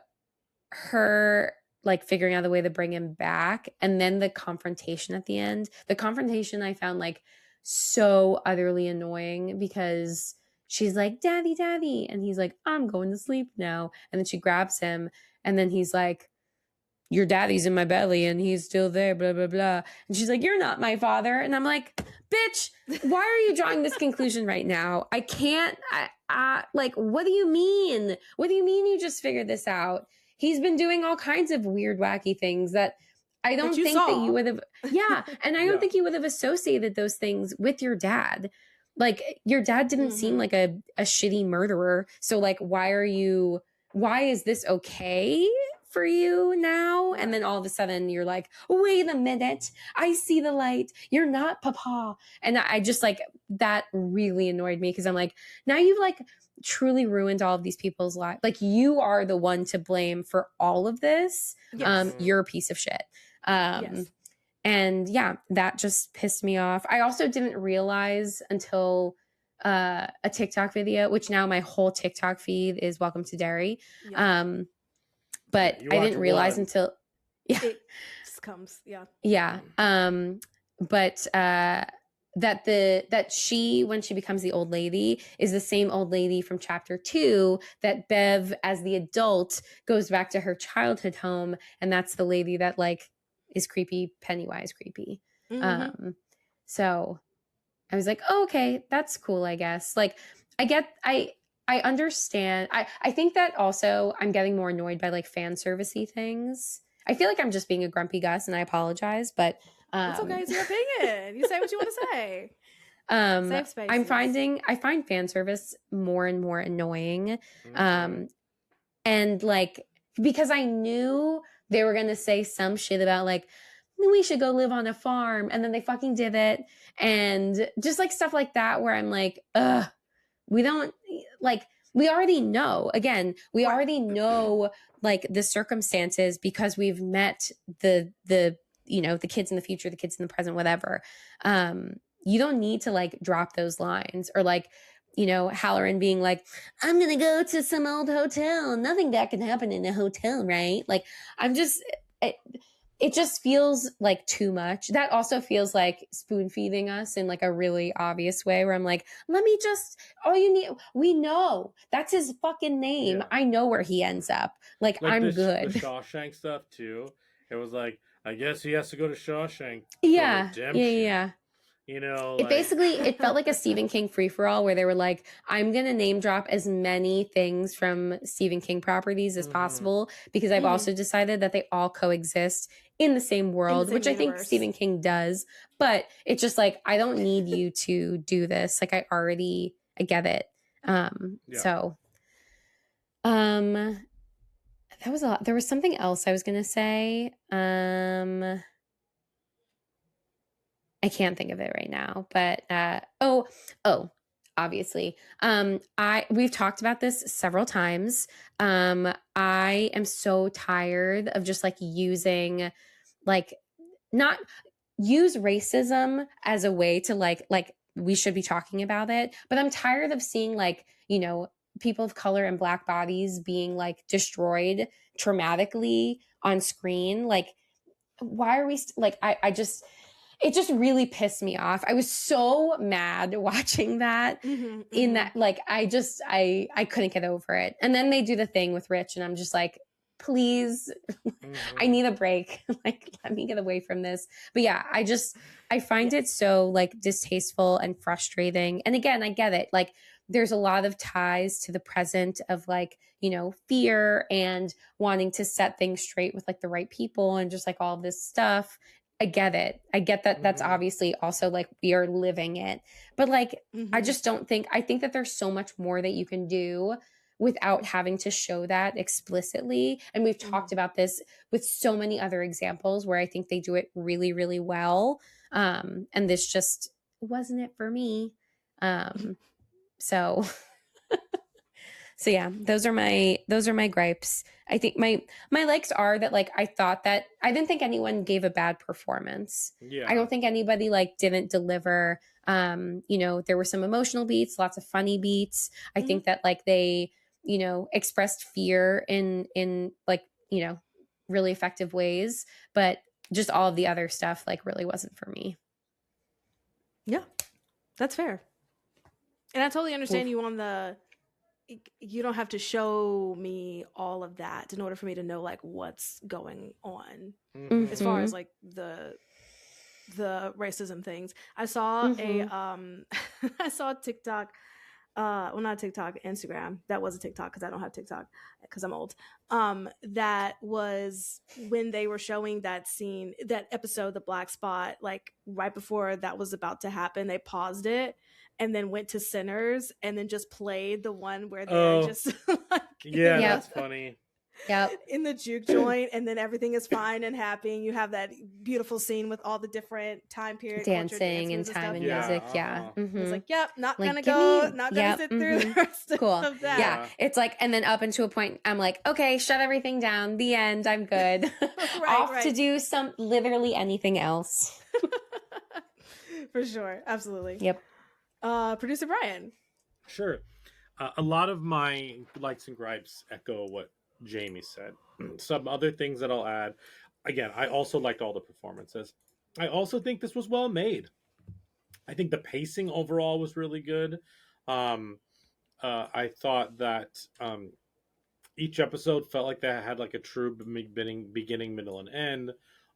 her like figuring out the way to bring him back, and then the confrontation at the end. The confrontation I found like so utterly annoying, because she's like, daddy, daddy. And he's like, I'm going to sleep now. And then she grabs him, and then he's like, your daddy's in my belly and he's still there, blah, blah, blah. And she's like, you're not my father. And I'm like, bitch, why are you drawing this conclusion right now? I can't, like, what do you mean? What do you mean you just figured this out? He's been doing all kinds of weird, wacky things that I don't think that you would have. Yeah. And I don't think you would have associated those things with your dad. Like, your dad didn't seem like a shitty murderer. So like, why is this okay for you now? And then all of a sudden you're like, wait a minute, I see the light. You're not Papa. And I just like, that really annoyed me, because I'm like, now you've like truly ruined all of these people's lives. Like, you are the one to blame for all of this. Yes. You're a piece of shit. Yes. And yeah, that just pissed me off. I also didn't realize until a TikTok video, which now my whole TikTok feed is Welcome to Derry. Yeah. But I didn't realize until it just comes. Yeah. Yeah. But that she, when she becomes the old lady, is the same old lady from chapter 2 that Bev, as the adult, goes back to her childhood home, and that's the lady that like is creepy, Pennywise creepy. Mm-hmm. So I was like, oh, okay, that's cool, I guess. Like, I understand. I think that also I'm getting more annoyed by like fan servicey things. I feel like I'm just being a grumpy Gus, and I apologize, but it's okay. It's your opinion. You say what you want to say. Safe space. I find fan service more and more annoying. Mm-hmm. And like, because I knew they were going to say some shit about like, we should go live on a farm. And then they fucking did it. And just like stuff like that, where I'm like, ugh, we don't like, we already know, again, we already know like the circumstances, because we've met the kids in the future, the kids in the present, whatever. You don't need to like drop those lines, or like, Halloran being like, I'm going to go to some old hotel. Nothing bad can happen in a hotel, right? Like, it just feels like too much. That also feels like spoon feeding us in like a really obvious way, where I'm like, all you need, we know that's his fucking name. Yeah. I know where he ends up. Like I'm good. The Shawshank stuff too. It was like, I guess he has to go to Shawshank. Yeah. Yeah. It felt like a Stephen King free-for-all, where they were like, I'm going to name drop as many things from Stephen King properties as possible, because I've also decided that they all coexist in the same world, which I think universe. Stephen King does. But it's just like, I don't need you to do this. Like, I get it. So, that was a lot. There was something else I was going to say. I can't think of it right now, but, obviously. We've talked about this several times. I am so tired of just like using, like, not use racism as a way to like we should be talking about it, but I'm tired of seeing like, you know, people of color and Black bodies being like destroyed traumatically on screen. Like, why are we it just really pissed me off. I was so mad watching that in that, like, I couldn't get over it. And then they do the thing with Rich and I'm just like, please, I need a break. Like, let me get away from this. But yeah, I find it so like distasteful and frustrating. And again, I get it. Like, there's a lot of ties to the present of like, you know, fear and wanting to set things straight with like the right people and just like all this stuff. I get it. I get that that's obviously also like we are living it. But like, I just don't think, I think that there's so much more that you can do without having to show that explicitly. And we've talked about this with so many other examples where I think they do it really, really well. And this just wasn't it for me. So yeah, those are my gripes. I think my likes are that like I thought that I didn't think anyone gave a bad performance. Yeah. I don't think anybody like didn't deliver. You know, there were some emotional beats, lots of funny beats. I think that like they, you know, expressed fear in like, you know, really effective ways, but just all of the other stuff like really wasn't for me. Yeah, that's fair. And I totally understand you on the, you don't have to show me all of that in order for me to know like what's going on as far as like the racism things. I saw I saw TikTok, well, not TikTok, Instagram. That was a TikTok because I don't have TikTok because I'm old. That was when they were showing that scene, that episode, the black spot, like right before that was about to happen, they paused it and then went to Sinners and then just played the one where they're just like, that's funny. Yep. In the juke joint, and then everything is fine and happy. And you have that beautiful scene with all the different time period dancing and time and music. Yeah. It's like, yep, not like, gonna sit through the rest of that. Yeah. It's like, and then up into a point, I'm like, okay, shut everything down. The end. I'm good. Off to do literally anything else. For sure. Absolutely. Yep. Producer Brian. Sure. A lot of my likes and gripes echo what Jamie said. Some other things that I'll add. Again, I also liked all the performances. I also think this was well made. I think the pacing overall was really good. I thought that each episode felt like they had like a true beginning, middle, and end.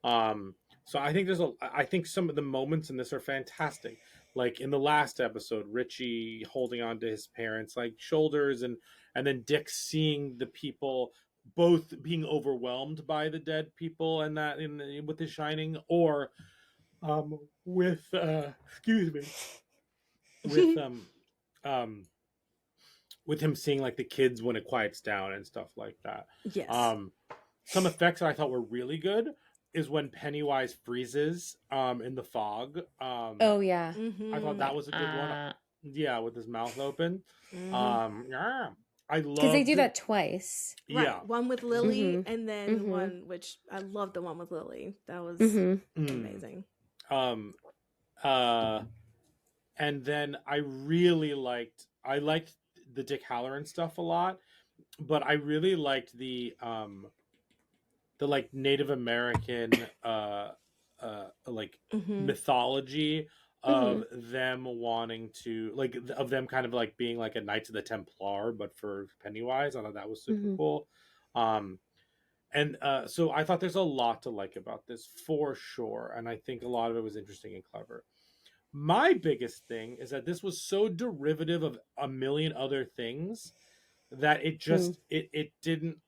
So I think some of the moments in this are fantastic. Like in the last episode, Richie holding on to his parents' like shoulders, and then Dick seeing the people both being overwhelmed by the dead people, and that with The Shining, or with with him seeing like the kids when it quiets down and stuff like that. Yes. Some effects that I thought were really good is when Pennywise freezes in the fog. Oh yeah. I thought that was a good one. Yeah, with his mouth open. I love because they do that twice. Right. Yeah, one with Lily and then one which I love the one with Lily. That was amazing. And then I liked the Dick Halloran stuff a lot, but I really liked the like Native American mythology of them wanting to like of them kind of like being like a Knights of the Templar, but for Pennywise. I thought that was super cool. And so I thought there's a lot to like about this for sure, and I think a lot of it was interesting and clever. My biggest thing is that this was so derivative of a million other things that it just it didn't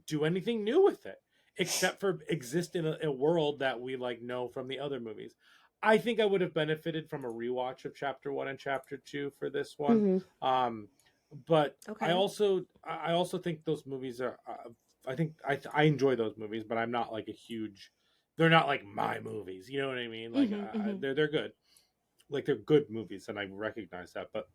do anything new with it. except for exist in a world that we like know from the other movies. I think I would have benefited from a rewatch of chapter 1 and chapter 2 for this one. But I also think those movies are I think I enjoy those movies, but I'm not like a huge, they're not like my movies, you know what I mean? Like they're good. Like they're good movies and I recognize that, but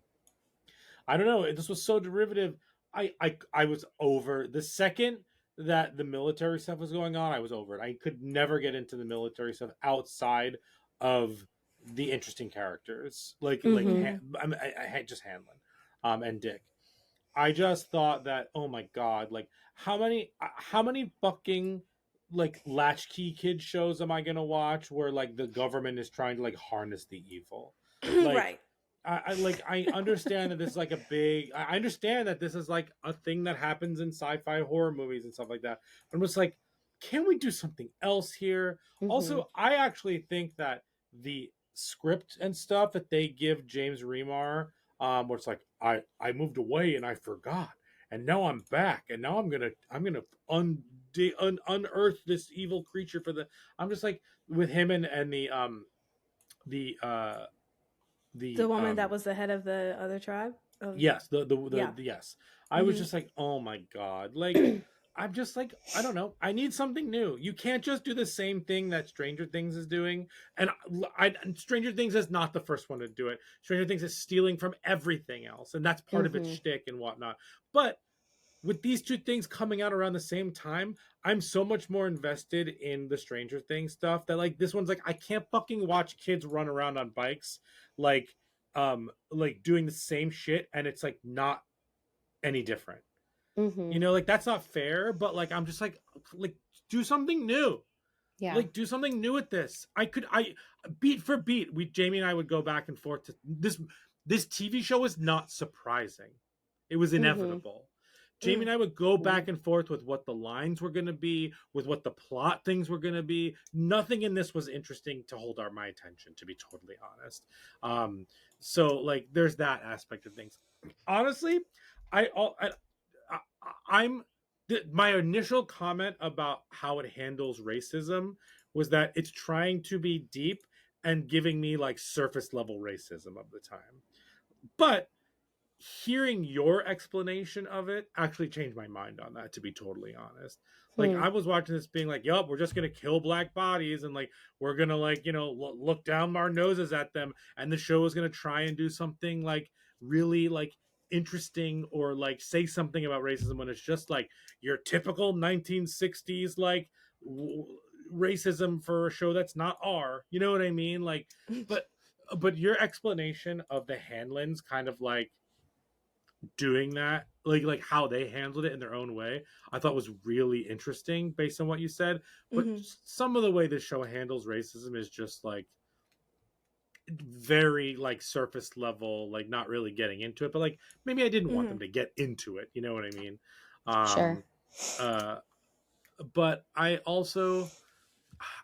I don't know, this was so derivative. I was over the second that the military stuff was going on. I was over it. I could never get into the military stuff outside of the interesting characters, like I had just Hanlon, and Dick. I just thought that, oh my god, like how many fucking like latchkey kid shows am I gonna watch where like the government is trying to like harness the evil, like, right? I understand that this is like a big. I understand that this is like a thing that happens in sci-fi horror movies and stuff like that. But I'm just like, can we do something else here? Also, I actually think that the script and stuff that they give James Remar, where it's like I moved away and I forgot, and now I'm back, and now I'm gonna unearth this evil creature for the. I'm just like with him and the woman that was the head of the other tribe. Yes, yes. I was just like, oh my god, like I'm just like, I don't know. I need something new. You can't just do the same thing that Stranger Things is doing. And Stranger Things is not the first one to do it. Stranger Things is stealing from everything else, and that's part of its shtick and whatnot. But with these two things coming out around the same time, I'm so much more invested in the Stranger Things stuff that like this one's like I can't fucking watch kids run around on bikes like doing the same shit and it's like not any different. You know, like that's not fair, but like I'm just like do something new. Yeah. Like do something new with this. I beat for beat, Jamie and I would go back and forth to this TV show is not surprising. It was inevitable. Jamie and I would go back and forth with what the lines were going to be, with what the plot things were going to be. Nothing in this was interesting to hold my attention, to be totally honest. So like, there's that aspect of things. Honestly, my initial comment about how it handles racism was that it's trying to be deep and giving me like surface level racism of the time. But hearing your explanation of it actually changed my mind on that, to be totally honest. Like I was watching this being like, yup, we're just gonna kill black bodies and like we're gonna like, you know, look down our noses at them, and the show is gonna try and do something like really like interesting or like say something about racism, when it's just like your typical 1960s like racism for a show that's not R, you know what I mean? Like but your explanation of the Hanlons kind of like doing that, like how they handled it in their own way, I thought was really interesting based on what you said. But some of the way this show handles racism is just like very like surface level, like not really getting into it. But like maybe I didn't want them to get into it, you know what I mean? Sure. But I also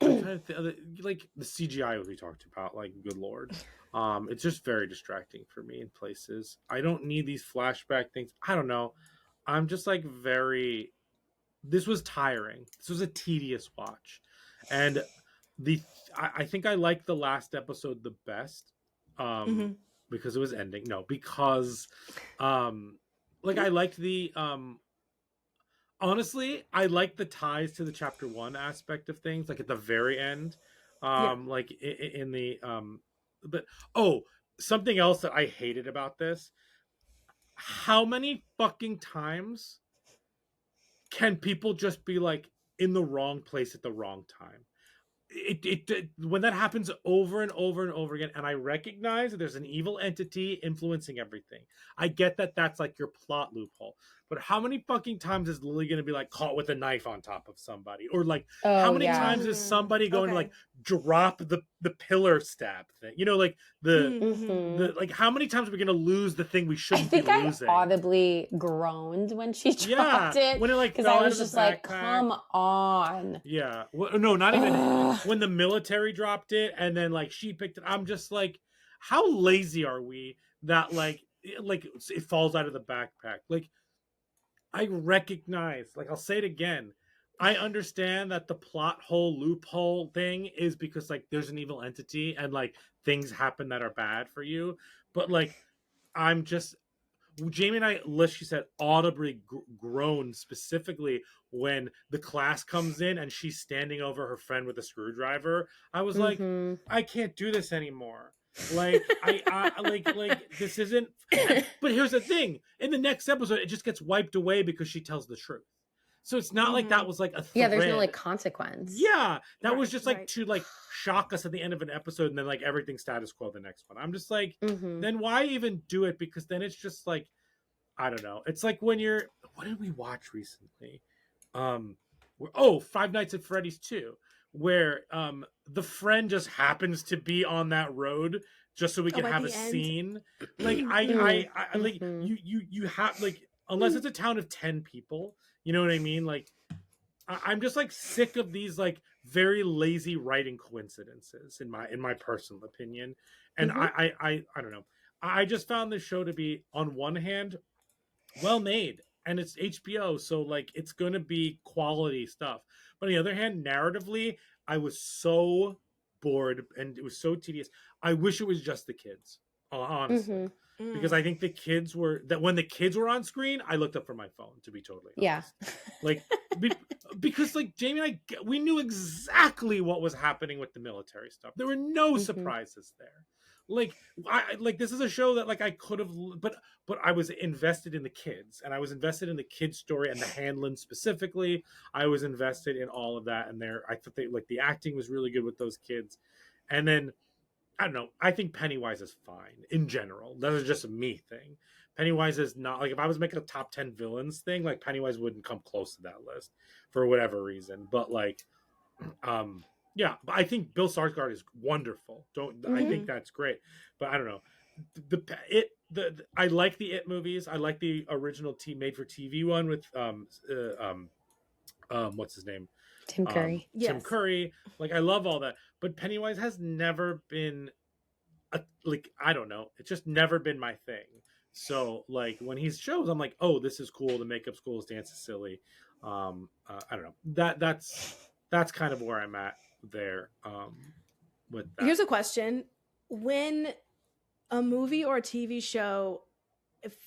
I'm trying to think, like the CGI we talked about, like good lord. It's just very distracting for me in places. I don't need these flashback things. I don't know. I'm just like this was tiring. This was a tedious watch. And I think I liked the last episode the best. Because it was ending. No, because like I liked the honestly, I like the ties to the chapter 1 aspect of things, like at the very end. Like in the but something else that I hated about this, how many fucking times can people just be like in the wrong place at the wrong time? It when that happens over and over and over again, and I recognize that there's an evil entity influencing everything. I get that that's like your plot loophole, but how many fucking times is Lily going to be like caught with a knife on top of somebody, or like how many times is somebody going to like drop the pillar stab thing? You know, like the like how many times are we going to lose the thing we shouldn't be losing? I audibly groaned when she dropped it, when it like because I was just like, come on. Yeah, well, no, not even. When the military dropped it and then like she picked it, I'm just like, how lazy are we that like it falls out of the backpack? Like I recognize, like I'll say it again, I understand that the plot hole loophole thing is because like there's an evil entity and like things happen that are bad for you, but like I'm just Jamie and I, she said, audibly groan specifically when the class comes in and she's standing over her friend with a screwdriver. I was like, I can't do this anymore. Like I like this isn't. But here's the thing: in the next episode, it just gets wiped away because she tells the truth. So it's not like that was like a thread. Yeah, there's no like consequence. Yeah, that was just like to like shock us at the end of an episode, and then like everything status quo the next one. I'm just like, then why even do it? Because then it's just like, I don't know. It's like when you're. What did we watch recently? Five Nights at Freddy's 2, where the friend just happens to be on that road just so we can have a scene. Like I like you have like unless it's a town of 10 people. You know what I mean? Like, I'm just like sick of these like very lazy writing coincidences in my personal opinion, and I don't know. I just found this show to be on one hand well made, and it's HBO, so like it's gonna be quality stuff. But on the other hand, narratively, I was so bored and it was so tedious. I wish it was just the kids, honestly. Because I think the kids were that when the kids were on screen, I looked up from my phone, to be totally honest. Like because like Jamie and I, we knew exactly what was happening with the military stuff. There were no surprises there. Like this is a show that like I could have, but I was invested in the kids, and I was invested in the kids' story and the Hanlon specifically. I was invested in all of that, and I thought like the acting was really good with those kids, and then. I don't know. I think Pennywise is fine in general. That is just a me thing. Pennywise is not like if I was making a top 10 villains thing, like Pennywise wouldn't come close to that list for whatever reason. But like, yeah. But I think Bill Skarsgård is wonderful. I think that's great. But I don't know. I like the It movies. I like the original made for TV one with what's his name? Tim Curry. Tim Curry. Like I love all that. But Pennywise has never been I don't know. It's just never been my thing. So like when he shows, I'm like, oh, this is cool. The makeup's cool. His dance is silly. I don't know. That's kind of where I'm at there. With that. Here's a question: when a movie or a TV show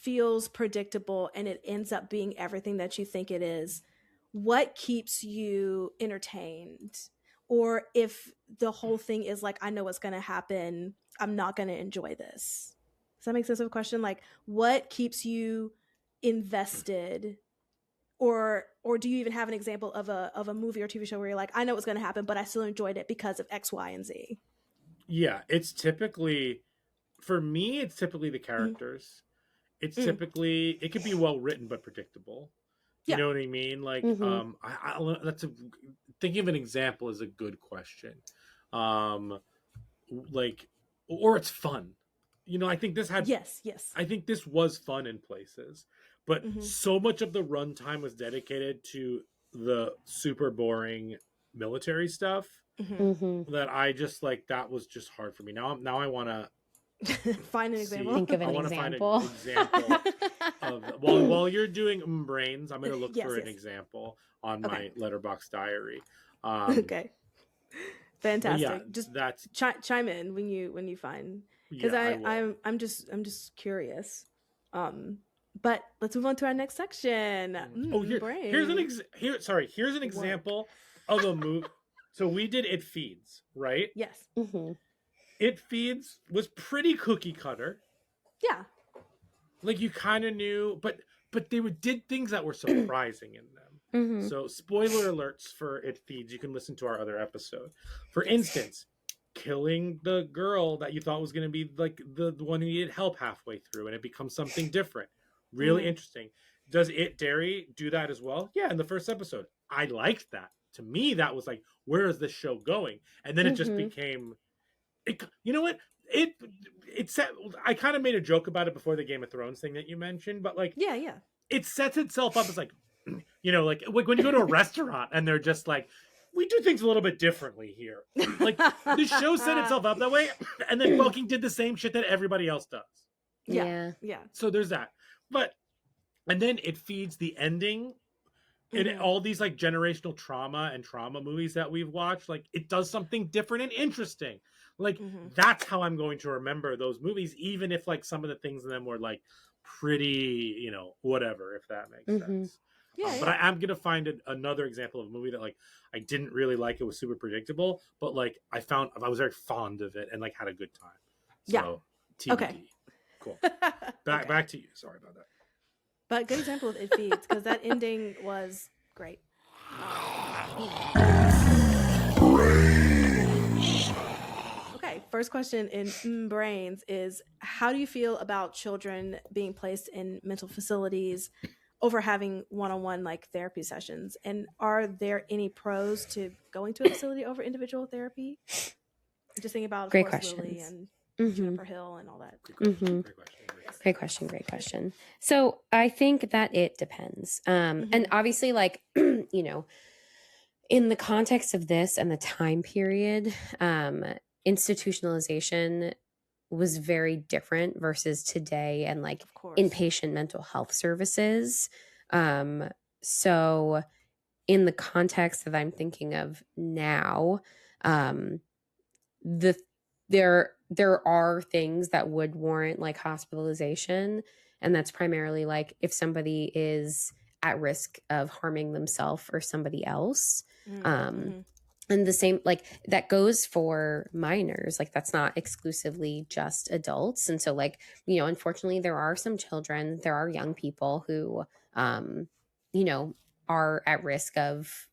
feels predictable and it ends up being everything that you think it is, what keeps you entertained? Or if the whole thing is like, I know what's going to happen, I'm not going to enjoy this. Does that make sense of a question? Like, what keeps you invested? Or do you even have an example of a movie or TV show where you're like, I know what's going to happen, but I still enjoyed it because of X, Y, and Z? Yeah, it's typically, for me, it's typically the characters. It's typically, it could be well written, but predictable. You know what I mean? Like, thinking of an example is a good question. Like, or it's fun. You know, I think this had. Yes. I think this was fun in places, but so much of the runtime was dedicated to the super boring military stuff that I just like. That was just hard for me. Now I want to. Find an example. Think of an example. While you're doing brains, I'm going to look for an example on my Letterboxd diary. Okay, fantastic. Yeah, just chime in when you find, because I'm just curious. But let's move on to our next section. Here's an example of a movie. So we did It Feeds, right? Yes. It Feeds was pretty cookie cutter. Yeah. Like you kind of knew, but they did things that were surprising in them. So spoiler alerts for It Feeds. You can listen to our other episode. For instance, killing the girl that you thought was going to be like the one who needed help halfway through, and it becomes something different. Really interesting. Does Derry do that as well? Yeah, in the first episode. I liked that. To me, that was like, where is this show going? And then it just became... you know what? I kind of made a joke about it before the Game of Thrones thing that you mentioned, but like, yeah, it sets itself up as like, you know, like when you go to a restaurant and they're just like, we do things a little bit differently here. Like the show set itself up that way, and then fucking did the same shit that everybody else does. Yeah. So there's that, and then It Feeds the ending all these like generational trauma and trauma movies that we've watched, like it does something different and interesting. Like that's how I'm going to remember those movies, even if like some of the things in them were like pretty, you know, whatever, if that makes sense. Yeah, but I am gonna find another example of a movie that like I didn't really like. It was super predictable, but like I was very fond of it and like had a good time. So, TBD. Okay, cool. Back to you. Sorry about that. But good example of It Feeds, because that ending was great. Okay, first question in Brains is, how do you feel about children being placed in mental facilities over having one-on-one like therapy sessions? And are there any pros to going to a facility over individual therapy? Just thinking about, of course, Lily and Jennifer Hill and all that. Great question. So I think that it depends. And obviously, like, you know, in the context of this and the time period, institutionalization was very different versus today and like inpatient mental health services. So in the context that I'm thinking of now, there are things that would warrant like hospitalization, and that's primarily like if somebody is at risk of harming themselves or somebody else. And the same, like that goes for minors, like that's not exclusively just adults. And so like, you know, unfortunately there are some children, there are young people who, you know, are at risk of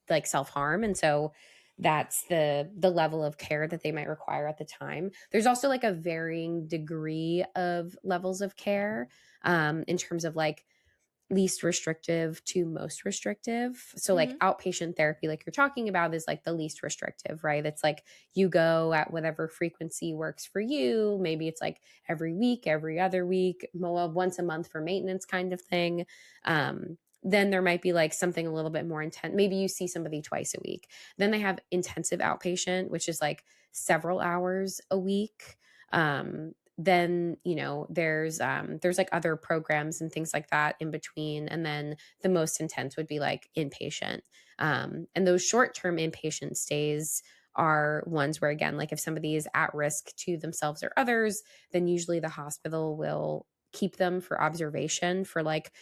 like self-harm. And so that's the level of care that they might require at the time. There's also like a varying degree of levels of care in terms of like least restrictive to most restrictive. So like outpatient therapy, like you're talking about, is like the least restrictive, right? It's like you go at whatever frequency works for you. Maybe it's like every week, every other week, once a month for maintenance kind of thing. Then there might be like something a little bit more intense. Maybe you see somebody twice a week. Then they have intensive outpatient, which is like several hours a week. Then, you know, there's like other programs and things like that in between. And then the most intense would be like inpatient. And those short-term inpatient stays are ones where, again, like if somebody is at risk to themselves or others, then usually the hospital will keep them for observation for like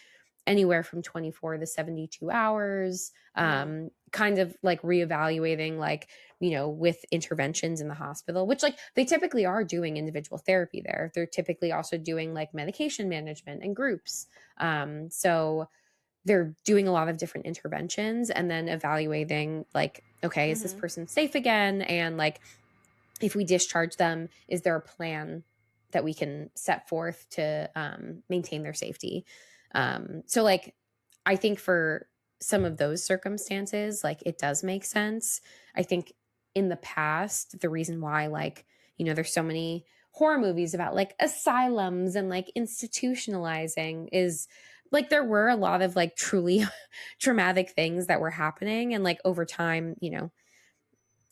anywhere from 24 to 72 hours, kind of like reevaluating, like, you know, with interventions in the hospital, which like they typically are doing individual therapy there. They're typically also doing like medication management and groups. So they're doing a lot of different interventions and then evaluating like, okay, is this person safe again? And like, if we discharge them, is there a plan that we can set forth to maintain their safety? So like, I think for some of those circumstances, like it does make sense. I think in the past, the reason why, like, you know, there's so many horror movies about like asylums and like institutionalizing is like, there were a lot of like truly traumatic things that were happening. And like over time, you know,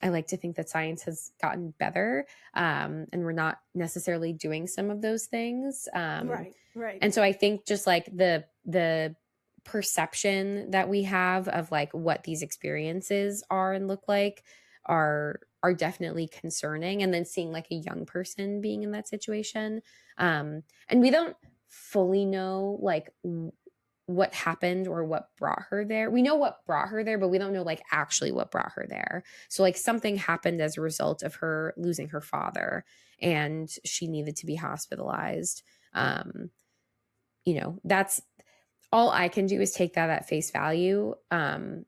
I like to think that science has gotten better, and we're not necessarily doing some of those things. Right. And so I think just like the perception that we have of like what these experiences are and look like are definitely concerning. And then seeing like a young person being in that situation, and we don't fully know like what happened or what brought her there. We know what brought her there, but we don't know like actually what brought her there. So like something happened as a result of her losing her father and she needed to be hospitalized. You know, that's all I can do is take that at face value, and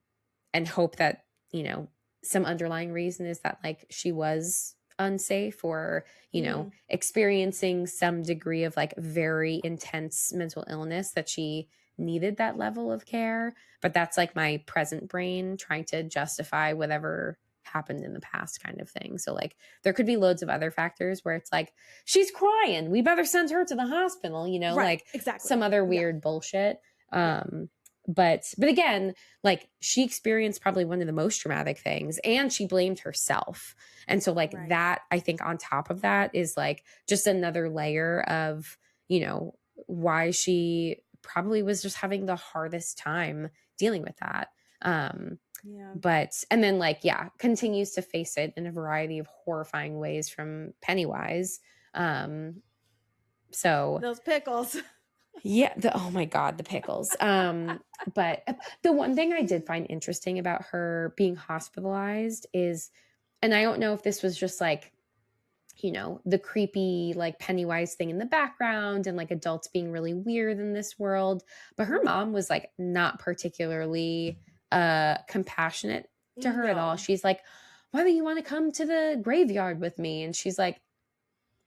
hope that, you know, some underlying reason is that like she was unsafe or, you know, experiencing some degree of like very intense mental illness that she needed that level of care. But that's like my present brain trying to justify whatever happened in the past kind of thing. So like there could be loads of other factors where it's like, she's crying, we better send her to the hospital, you know, like some other weird bullshit. But again, like she experienced probably one of the most traumatic things and she blamed herself. And so like that, I think on top of that is like just another layer of, you know, why she probably was just having the hardest time dealing with that. But, and then like, continues to face it in a variety of horrifying ways from Pennywise. So those pickles. Yeah. Oh my God, the pickles. But the one thing I did find interesting about her being hospitalized is, and I don't know if this was just like, the creepy like Pennywise thing in the background and like adults being really weird in this world, but her mom was like not particularly compassionate to her at all. She's like, why do you want to come to the graveyard with me? And she's like,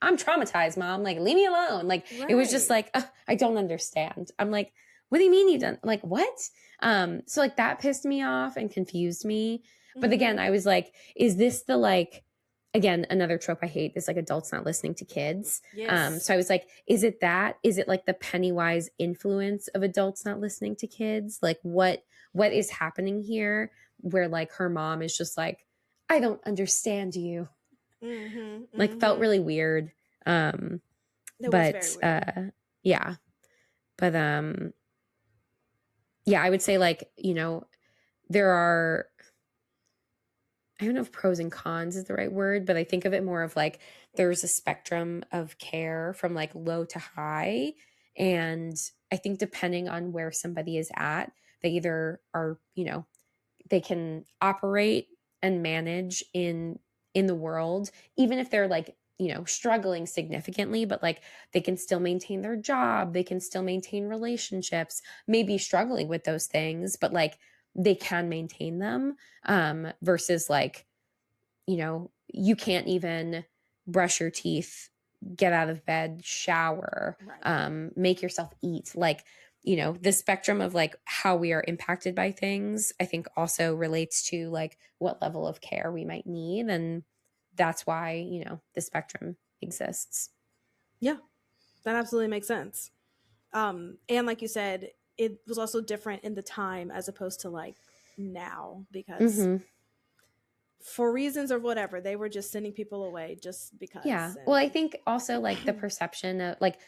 I'm traumatized, Mom. Like, leave me alone. Like, It was just like, I don't understand. I'm like, what do you mean you don't? Like, what? So like that pissed me off and confused me. But again, I was like, is this the like, again, another trope I hate is like adults not listening to kids. Yes. So I was like, is it that? Is it like the Pennywise influence of adults not listening to kids? Like what is happening here where like her mom is just like, I don't understand you. Like felt really weird. But yeah. But I would say like, there are, I don't know if pros and cons is the right word, but I think of it more of like there's a spectrum of care from like low to high. And I think depending on where somebody is at, they either are, they can operate and manage in the world, even if they're like, struggling significantly, but like they can still maintain their job. They can still maintain relationships, maybe struggling with those things, but like they can maintain them, versus like, you can't even brush your teeth, get out of bed, shower, make yourself eat. Like, the spectrum of like how we are impacted by things, I think also relates to like what level of care we might need. And that's why, the spectrum exists. Yeah, that absolutely makes sense. And like you said, it was also different in the time as opposed to like now, because for reasons or whatever, they were just sending people away just because. Yeah. Well, I think also like the perception of like,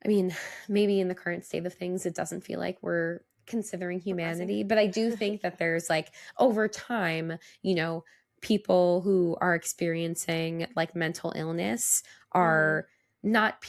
I mean, maybe in the current state of things, it doesn't feel like we're considering humanity, but I do think that there's like over time, people who are experiencing like mental illness are not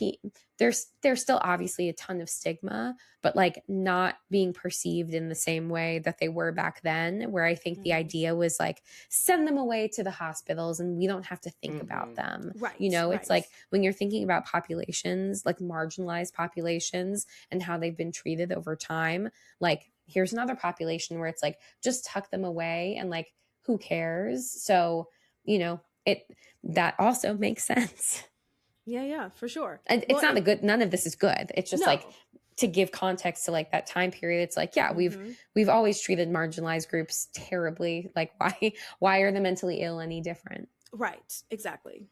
there's still obviously a ton of stigma, but like not being perceived in the same way that they were back then, where I think the idea was like send them away to the hospitals and we don't have to think about them. Right. It's like when you're thinking about populations, like marginalized populations and how they've been treated over time, like here's another population where it's like just tuck them away and like who cares? So, that also makes sense. Yeah, for sure. And it's not none of this is good. It's just like to give context to like that time period. It's like, we've always treated marginalized groups terribly. Like why are the mentally ill any different? Right. Exactly.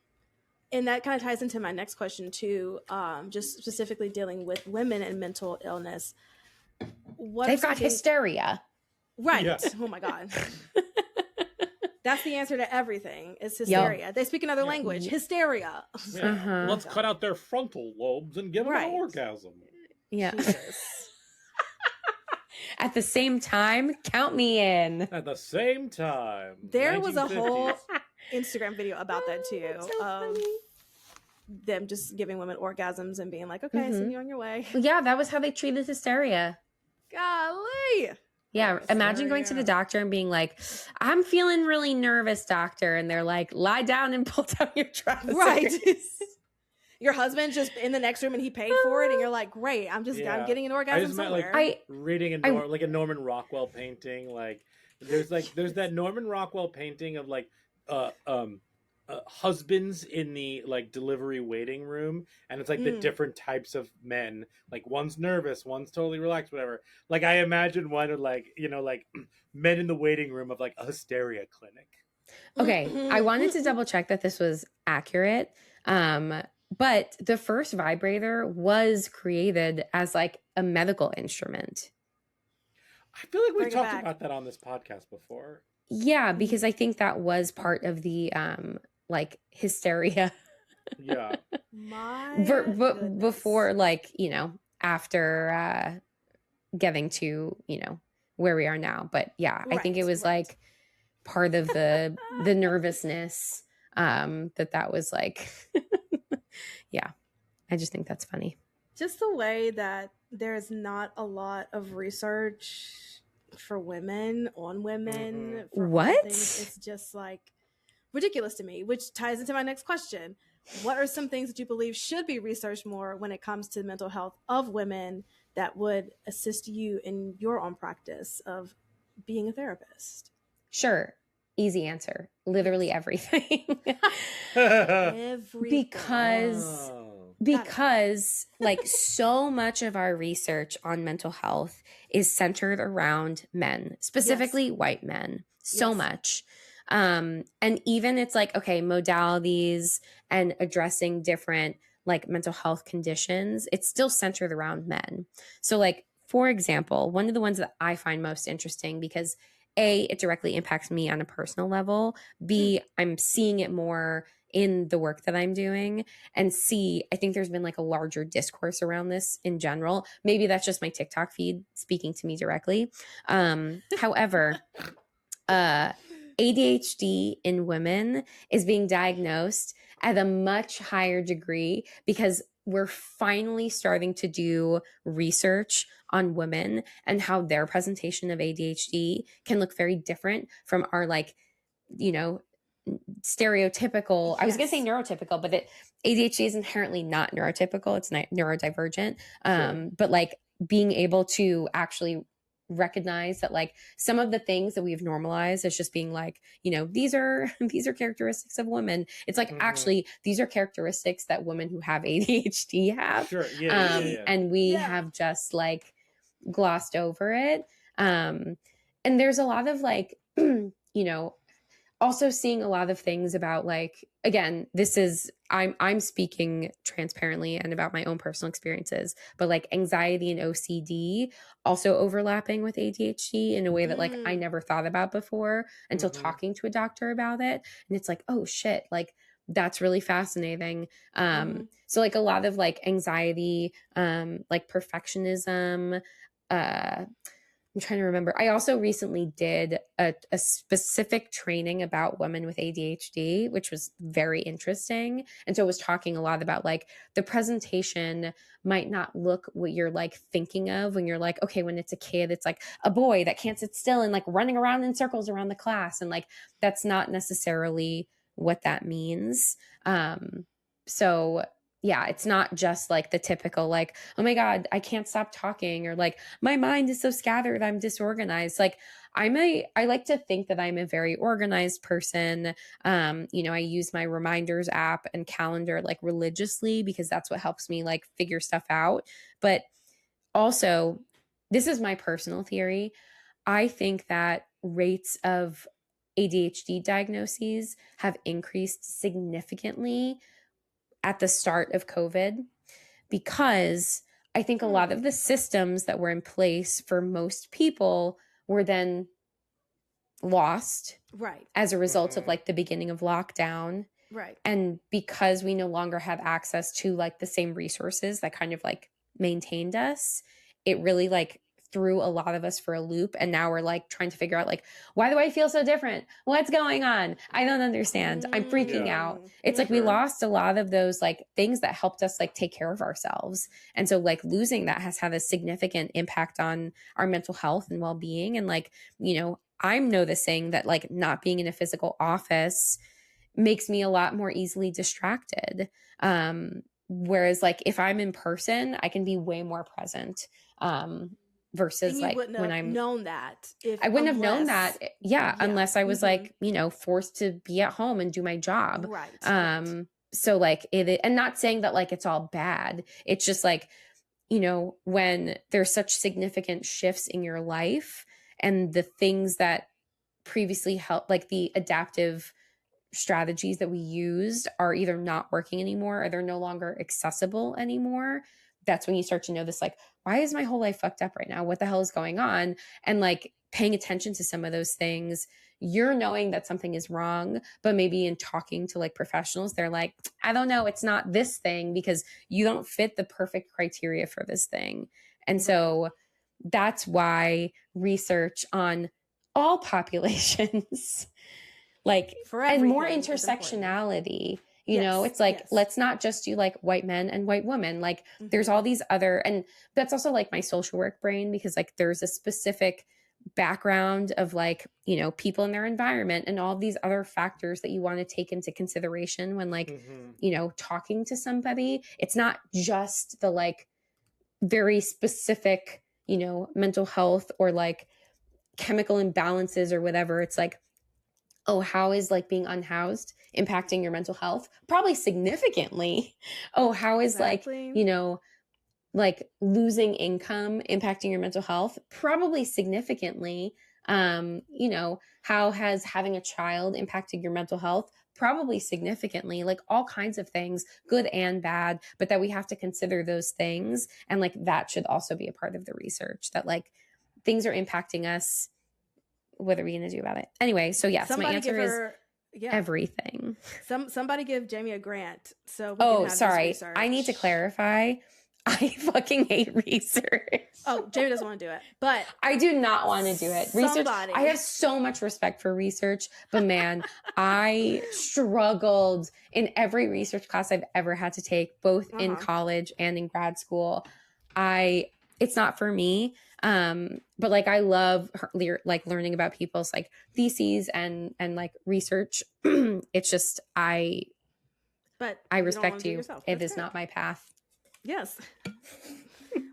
And that kind of ties into my next question too. Just specifically dealing with women and mental illness. They've got hysteria. Right. Yeah. Oh my God. That's the answer to everything is hysteria. Yep. They speak another language. Hysteria. Yeah. Let's cut out their frontal lobes and give them an orgasm. Yeah. At the same time, count me in. At the same time. There was a whole Instagram video about that too. So them just giving women orgasms and being like, okay, send you on your way. Well, yeah, that was how they treated hysteria. Golly. Yeah, imagine going to the doctor and being like, I'm feeling really nervous, doctor. And they're like, lie down and pull down your trousers. Right. Your husband's just in the next room and he paid for it. And you're like, great, I'm getting an orgasm somewhere. Reading like a Norman Rockwell painting. Like there's that Norman Rockwell painting of like husbands in the like delivery waiting room, and it's like the different types of men, like one's nervous, one's totally relaxed, whatever. Like I imagine one of like like men in the waiting room of like a hysteria clinic. Okay, I wanted to double check that this was accurate, but the first vibrator was created as like a medical instrument. I feel like we've talked about that on this podcast before. Yeah, because I think that was part of the like hysteria. Yeah. Before like, after getting to, where we are now. But yeah, I think it was like part of the nervousness that was like, yeah, I just think that's funny. Just the way that there's not a lot of research for women on women. For what? It's just like ridiculous to me, which ties into my next question. What are some things that you believe should be researched more when it comes to the mental health of women that would assist you in your own practice of being a therapist? Sure. Easy answer. Literally everything. Because like so much of our research on mental health is centered around men, specifically white men. So much. And even it's like, okay, modalities and addressing different like mental health conditions, it's still centered around men. So like, for example, one of the ones that I find most interesting because A, it directly impacts me on a personal level. B, I'm seeing it more in the work that I'm doing. And C, I think there's been like a larger discourse around this in general. Maybe that's just my TikTok feed speaking to me directly. However, ADHD in women is being diagnosed at a much higher degree because we're finally starting to do research on women and how their presentation of ADHD can look very different from our like, stereotypical, I was going to say neurotypical, but ADHD is inherently not neurotypical. It's not neurodivergent. But like being able to actually recognize that like some of the things that we've normalized as just being like, these are characteristics of women. It's like, actually, these are characteristics that women who have ADHD have. Sure. And we have just like glossed over it. And there's a lot of like, also seeing a lot of things about like, again, this is, I'm speaking transparently and about my own personal experiences, but like anxiety and OCD also overlapping with ADHD in a way that like I never thought about before until talking to a doctor about it. And it's like, oh shit, like that's really fascinating. So like a lot of like anxiety, like perfectionism, I'm trying to remember. I also recently did a specific training about women with ADHD, which was very interesting. And so it was talking a lot about like the presentation might not look what you're like thinking of when you're like, okay, when it's a kid, it's like a boy that can't sit still and like running around in circles around the class. And like, that's not necessarily what that means. So yeah, it's not just like the typical like, oh my God, I can't stop talking, or like my mind is so scattered, I'm disorganized. Like I like to think that I'm a very organized person. I use my reminders app and calendar like religiously because that's what helps me like figure stuff out. But also, this is my personal theory. I think that rates of ADHD diagnoses have increased significantly at the start of COVID, because I think a lot of the systems that were in place for most people were then lost as a result of like the beginning of lockdown. And because we no longer have access to like the same resources that kind of like maintained us, it really like threw a lot of us for a loop. And now we're like trying to figure out like, why do I feel so different? What's going on? I don't understand. I'm freaking out. It's like we lost a lot of those like things that helped us like take care of ourselves. And so like losing that has had a significant impact on our mental health and well-being. And like, I'm noticing that like not being in a physical office makes me a lot more easily distracted. Whereas like if I'm in person, I can be way more present. Versus like when I'm known that I wouldn't have known that. Yeah. Unless I was like, forced to be at home and do my job. So like and not saying that like it's all bad. It's just like, when there's such significant shifts in your life and the things that previously helped, like the adaptive strategies that we used are either not working anymore or they're no longer accessible anymore. That's when you start to know this, like, why is my whole life fucked up right now? What the hell is going on? And like paying attention to some of those things, you're knowing that something is wrong, but maybe in talking to like professionals, they're like, I don't know, it's not this thing because you don't fit the perfect criteria for this thing. And so that's why research on all populations, like, and more intersectionality, you know, it's like, let's not just do like white men and white women. Like there's all these other, and that's also like my social work brain, because like there's a specific background of like, you know, people in their environment and all these other factors that you want to take into consideration when like, you know, talking to somebody. It's not just the like very specific, you know, mental health or like chemical imbalances or whatever. It's like, oh, how is like being unhoused impacting your mental health? Probably significantly. Oh, how is like, you know, like losing income impacting your mental health? Probably significantly. You know, how has having a child impacted your mental health? Probably significantly. Like all kinds of things, good and bad, but that we have to consider those things. And like that should also be a part of the research, that like things are impacting us. What are we going to do about it? Anyway, so yes, my answer is everything. Somebody give Jamie a grant so we can have sorry. This research. I need to clarify. I fucking hate research. Oh, Jamie doesn't want to do it, but I do not want to do it. Research. I have so much respect for research, but man, I struggled in every research class I've ever had to take, both in college and in grad school. It's not for me. But like I love like learning about people's like theses and like research. It's just I respect you. It is not my path. Yes.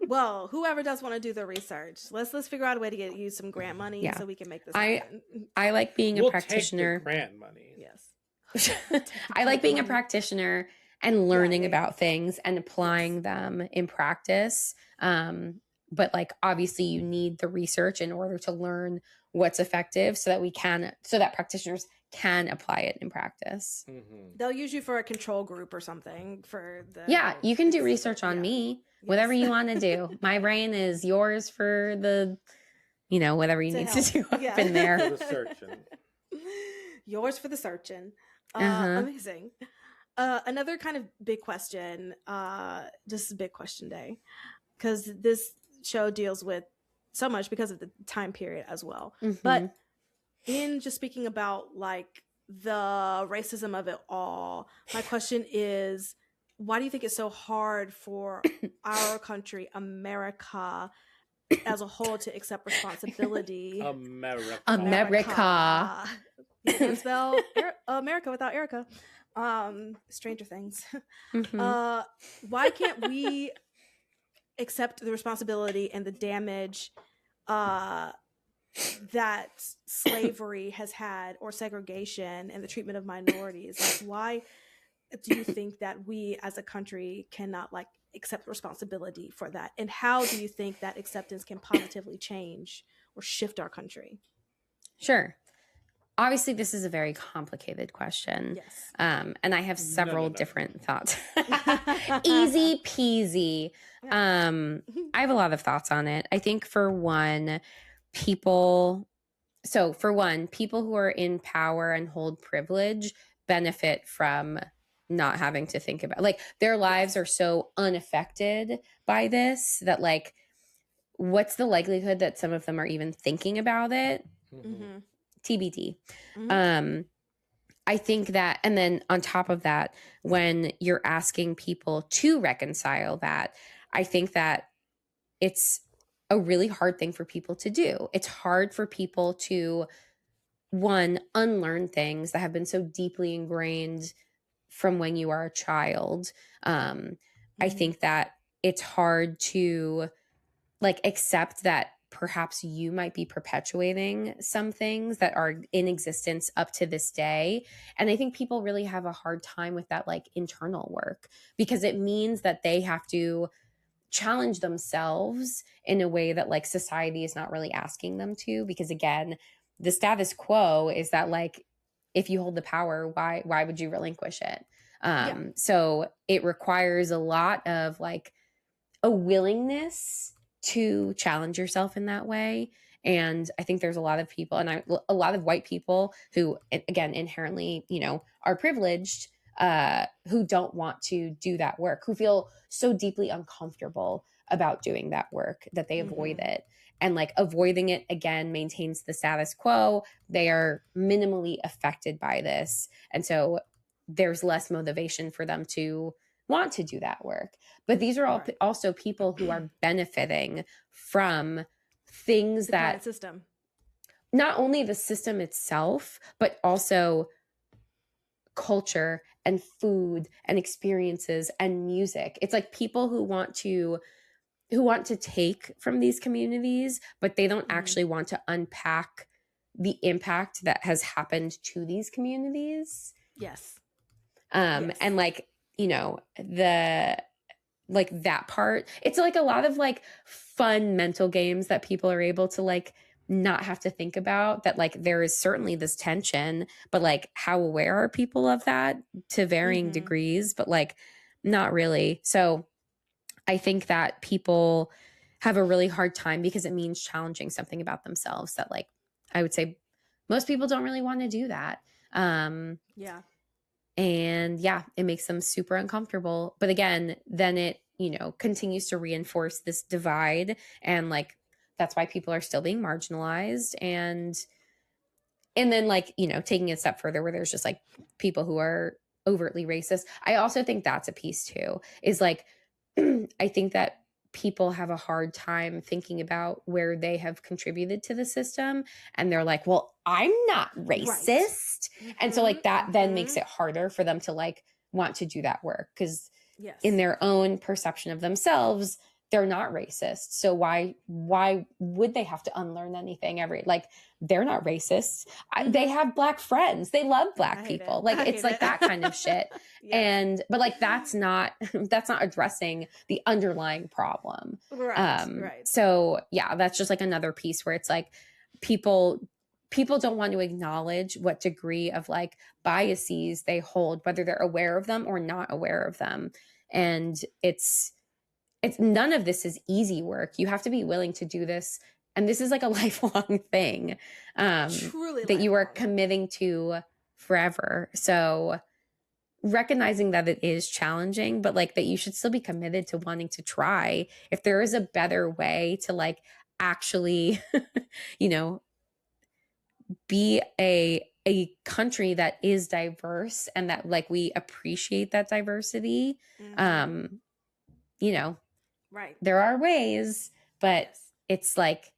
Well, whoever does want to do the research, let's figure out a way to get you some grant money so we can make this happen. I like being a practitioner. Take the grant money. Yes. I like being a practitioner and learning about things and applying them in practice. But like obviously you need the research in order to learn what's effective so that practitioners can apply it in practice. They'll use you for a control group or something for the you can do research on me, whatever you want to do. My brain is yours for the, you know, whatever you need to do up in there. For the searching. Yours for the searching. Amazing. Another kind of big question, just a big question day, because this show deals with so much because of the time period as well. But in just speaking about like the racism of it all, my question is, why do you think it's so hard for our country, America, as a whole, to accept responsibility? America. You can spell America without Erica. Stranger Things. Why can't we accept the responsibility and the damage that slavery has had, or segregation and the treatment of minorities? Like, why do you think that we as a country cannot like accept responsibility for that? And how do you think that acceptance can positively change or shift our country? Sure. Obviously, this is a very complicated question. Yes. And I have several different thoughts. Easy peasy. I have a lot of thoughts on it. I think for one, people who are in power and hold privilege benefit from not having to think about, like, their lives are so unaffected by this that like, what's the likelihood that some of them are even thinking about it? TBD. I think that, and then on top of that, when you're asking people to reconcile that, I think that it's a really hard thing for people to do. It's hard for people to, one, unlearn things that have been so deeply ingrained from when you are a child. I think that it's hard to like accept that perhaps you might be perpetuating some things that are in existence up to this day. And I think people really have a hard time with that like internal work, because it means that they have to challenge themselves in a way that like society is not really asking them to. Because again, the status quo is that like, if you hold the power, why would you relinquish it? So it requires a lot of like a willingness to challenge yourself in that way. And I think there's a lot of people, and a lot of white people who, again, inherently, you know, are privileged, who don't want to do that work, who feel so deeply uncomfortable about doing that work, that they avoid it. And like avoiding it again maintains the status quo. They are minimally affected by this. And so there's less motivation for them to want to do that work. But these are all also people who are benefiting from things the that system, not only the system itself, but also culture and food and experiences and music. It's like people who want to take from these communities, but they don't actually want to unpack the impact that has happened to these communities. Yes. And like, you know, that part, it's like a lot of like fun mental games that people are able to like not have to think about, that like there is certainly this tension, but like how aware are people of that to varying degrees, but like not really. So I think that people have a really hard time because it means challenging something about themselves that like, I would say most people don't really want to do that. Yeah. And yeah, it makes them super uncomfortable. But again, then it, you know, continues to reinforce this divide. And like, that's why people are still being marginalized. And then like, you know, taking it a step further where there's just like people who are overtly racist. I also think that's a piece too, is like, I think that people have a hard time thinking about where they have contributed to the system. And they're like, well, I'm not racist. And so like that then makes it harder for them to like want to do that work. Because in their own perception of themselves, they're not racist. So why would they have to unlearn anything they're not racist. They have Black friends. They love Black people. Like it's like that kind of shit. But like that's not addressing the underlying problem. Right. So yeah, that's just like another piece where it's like people don't want to acknowledge what degree of like biases they hold, whether they're aware of them or not aware of them. And it's none of this is easy work. You have to be willing to do this. And this is like a lifelong thing Truly that you are committing to forever. So recognizing that it is challenging, but like that you should still be committed to wanting to try. If there is a better way to like actually, you know, be a country that is diverse and that like we appreciate that diversity, you know, there are ways, but it's like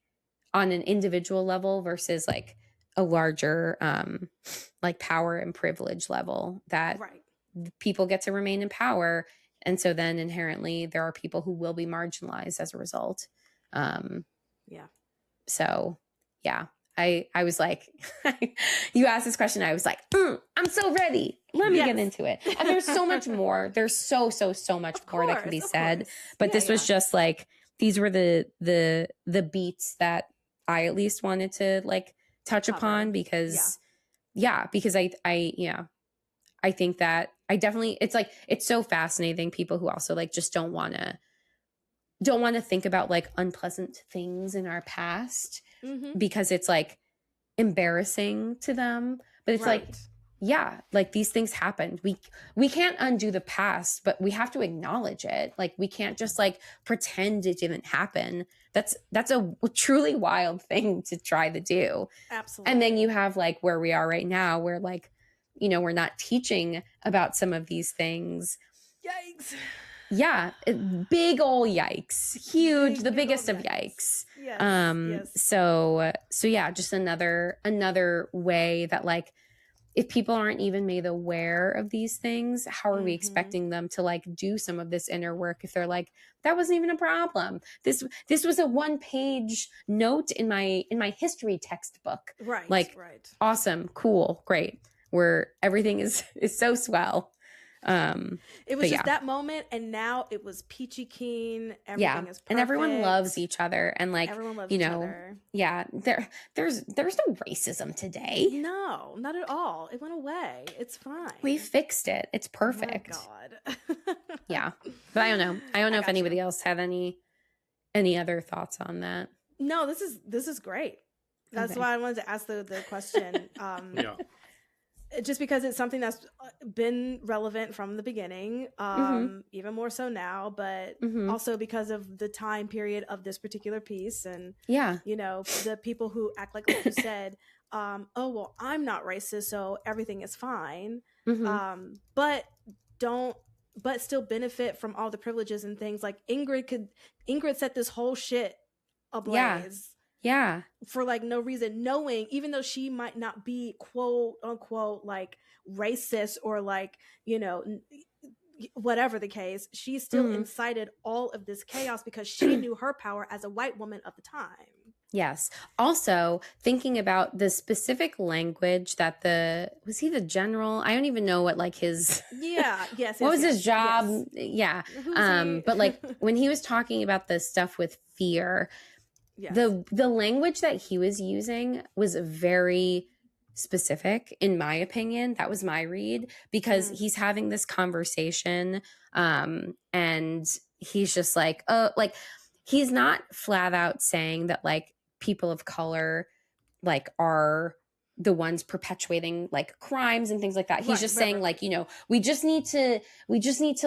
on an individual level versus like a larger like power and privilege level that people get to remain in power. And so then inherently there are people who will be marginalized as a result. So yeah, I was like, you asked this question. I was like, I'm so ready. Let me get into it. And there's so much more. There's so much more that can be said. But this was just like, these were the beats that I at least wanted to like touch upon because I think that I definitely, it's like, it's so fascinating. People who also like just don't want to think about like unpleasant things in our past because it's like embarrassing to them. But it's like, yeah, like these things happened. We can't undo the past, but we have to acknowledge it. Like we can't just like pretend it didn't happen. That's a truly wild thing to try to do. Absolutely. And then you have like where we are right now, where like, you know, we're not teaching about some of these things. Yikes. Yeah, big ol' yikes. Huge, the biggest of yikes. Yes. So yeah, just another way that like if people aren't even made aware of these things, how are we expecting them to like do some of this inner work if they're like, that wasn't even a problem. This was a 1-page note in my history textbook. Right. Awesome, cool, great. Where everything is so swell. It was just that moment, and now it was peachy keen. Everything is perfect. And everyone loves each other, and like everyone loves each other. Yeah, there's no racism today. No, not at all. It went away. It's fine. We fixed it. It's perfect. Oh my God. Yeah, but I don't know. I don't know if anybody else had any other thoughts on that. No, this is great. That's why I wanted to ask the question. just because it's something that's been relevant from the beginning, even more so now, but also because of the time period of this particular piece. And you know, the people who act like you said, oh well, I'm not racist, so everything is fine, but still benefit from all the privileges and things. Like Ingrid set this whole shit ablaze. Yeah. For like no reason, knowing even though she might not be quote unquote like racist or like, you know, whatever the case, she still incited all of this chaos because she knew her power as a white woman of the time. Yes. Also, thinking about the specific language that was he the general? I don't even know what like his what was his job? Yeah. But like when he was talking about the stuff with fear, the language that he was using was very specific, in my opinion. That was my read, because he's having this conversation and he's just like, oh, like he's not flat out saying that like people of color like are the ones perpetuating like crimes and things like that. He's just saying like, you know, we just need to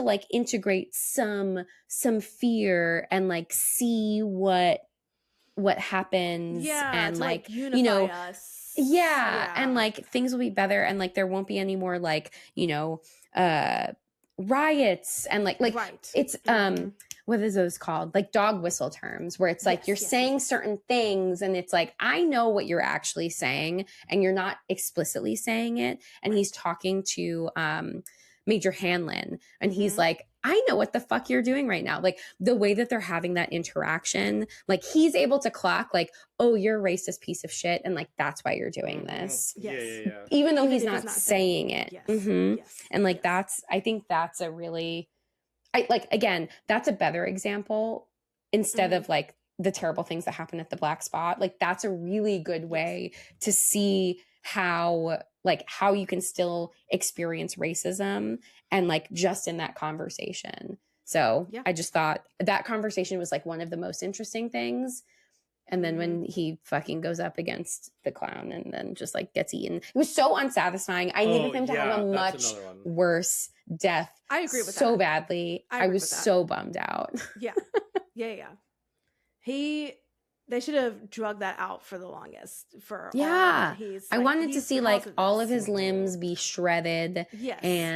like integrate some fear and like see what happens and like you know us. And like things will be better and like there won't be any more like, you know, riots and like it's what is those called, like dog whistle terms, where it's like you're saying certain things and it's like I know what you're actually saying and you're not explicitly saying it. And he's talking to Major Hanlon and he's like, I know what the fuck you're doing right now. Like the way that they're having that interaction, like he's able to clock like, oh, you're a racist piece of shit. And like, that's why you're doing this. Even though he's not saying it. And like, I think that's a really, again, that's a better example instead of like the terrible things that happen at the black spot. Like that's a really good way to see how you can still experience racism and like just in that conversation. So I just thought that conversation was like one of the most interesting things. And then when he fucking goes up against the clown and then just like gets eaten, it was so unsatisfying. I needed him to have a much worse death. I agree with so that. badly. I was so bummed out. They should have drugged that out for the longest. I wanted to see like all of his limbs be shredded. I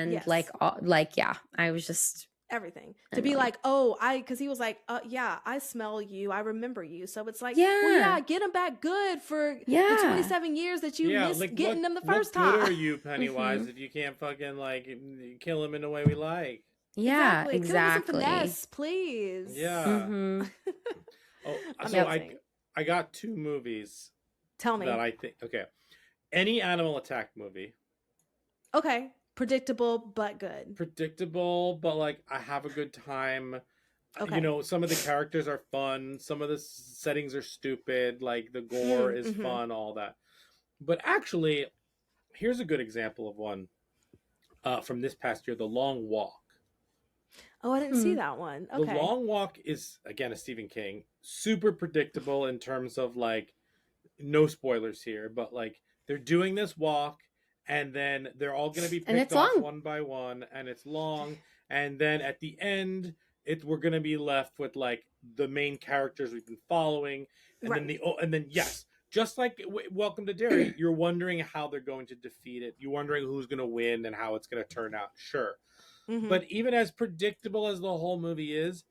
was just everything to be like, because he was like, I smell you, I remember you. So it's like, get him back good for the 27 years that you missed like, getting them the first time. What good are you, Pennywise, if you can't fucking like kill him in the way we like? Exactly. Kill him with some finesse, please. I got two movies. Tell me. That I think, any animal attack movie. Okay. Predictable, but good. Predictable, but like I have a good time. You know, some of the characters are fun. Some of the settings are stupid. Like the gore is fun, all that. But actually, here's a good example of one from this past year, The Long Walk. Oh, I didn't see that one. Okay. The Long Walk is, again, a Stephen King. Super predictable in terms of, like, no spoilers here, but, like, they're doing this walk, and then they're all going to be picked off one by one, and it's long, and then at the end, we're going to be left with, like, the main characters we've been following, and then yes, just like Welcome to Derry, you're wondering how they're going to defeat it. You're wondering who's going to win and how it's going to turn out. Sure. But even as predictable as the whole movie is,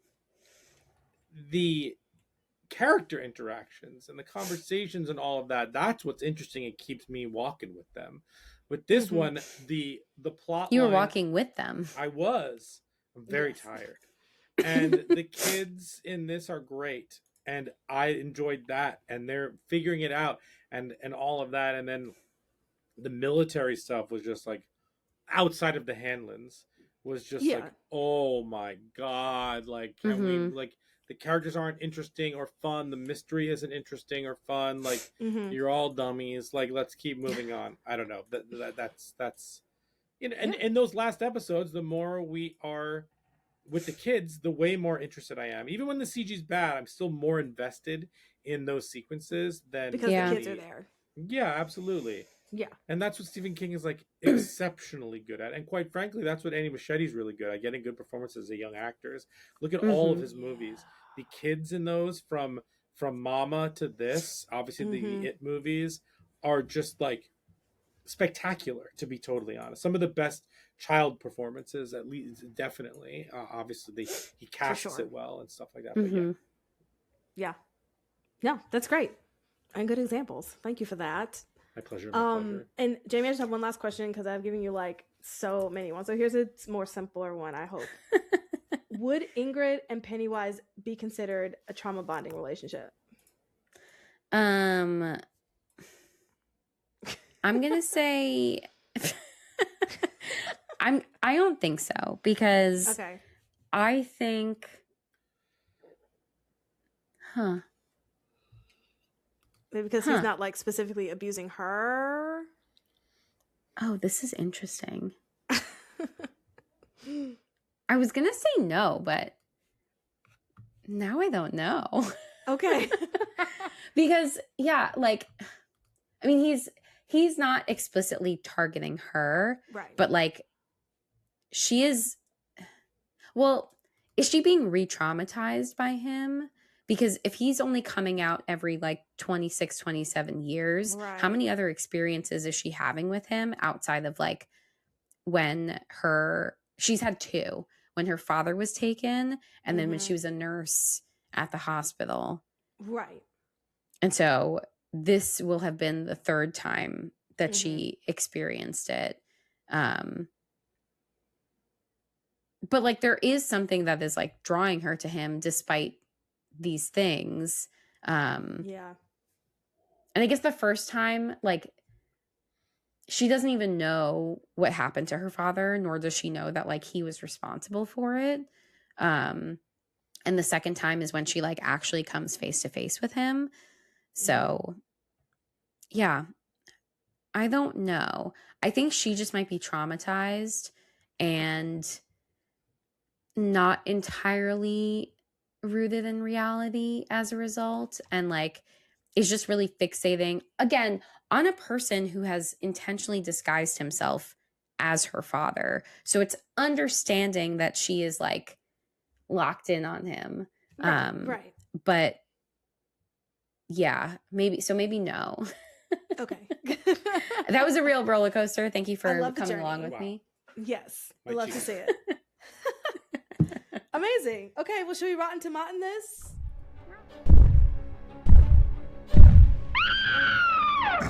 the character interactions and the conversations and all of that, that's what's interesting. It keeps me walking with them. With this one, the plot You were walking with them. I was. I'm very tired. And the kids in this are great. And I enjoyed that. And they're figuring it out and all of that. And then the military stuff was just like outside of the Hanlons. Was just like, oh my god, like can we, like, the characters aren't interesting or fun, the mystery isn't interesting or fun, like you're all dummies, like let's keep moving on. I don't know, that's you know, and in those last episodes, the more we are with the kids, the way more interested I am. Even when the CG's bad, I'm still more invested in those sequences than because the kids are there. Yeah, absolutely. Yeah. And that's what Stephen King is like exceptionally good at. And quite frankly, that's what Annie Machete's really good at, getting good performances as young actors. Look at all of his movies. The kids in those, from Mama to this, obviously the It movies, are just like spectacular, to be totally honest. Some of the best child performances, at least, definitely. Obviously he casts it well and stuff like that. But yeah, that's great and good examples. Thank you for that. My pleasure. My pleasure. And Jamie, I just have one last question because I've given you like so many ones. So here's a more simpler one, I hope. Would Ingrid and Pennywise be considered a trauma bonding relationship? I'm gonna say I don't think so, because I think Maybe because he's not like specifically abusing her. Oh, this is interesting. I was gonna say no, but now I don't know. Okay. Because like, I mean, he's not explicitly targeting her, right? But like, she is. Well, is she being re-traumatized by him? Because if he's only coming out every like 26, 27 years, how many other experiences is she having with him outside of like when she's had 2, when her father was taken and then when she was a nurse at the hospital. Right. And so this will have been the 3rd time that she experienced it. But like, there is something that is like drawing her to him despite these things. And I guess the first time, like, she doesn't even know what happened to her father, nor does she know that like he was responsible for it. And the second time is when she like actually comes face to face with him. So yeah, I don't know. I think she just might be traumatized and not entirely rooted in reality as a result, and like is just really fixating again on a person who has intentionally disguised himself as her father. So it's understanding that she is like locked in on him. Right. But yeah, maybe no. Okay. That was a real roller coaster. Thank you for coming along with me. Yes. I love to see it. Amazing. Okay, well, should we Rotten Tomatin this?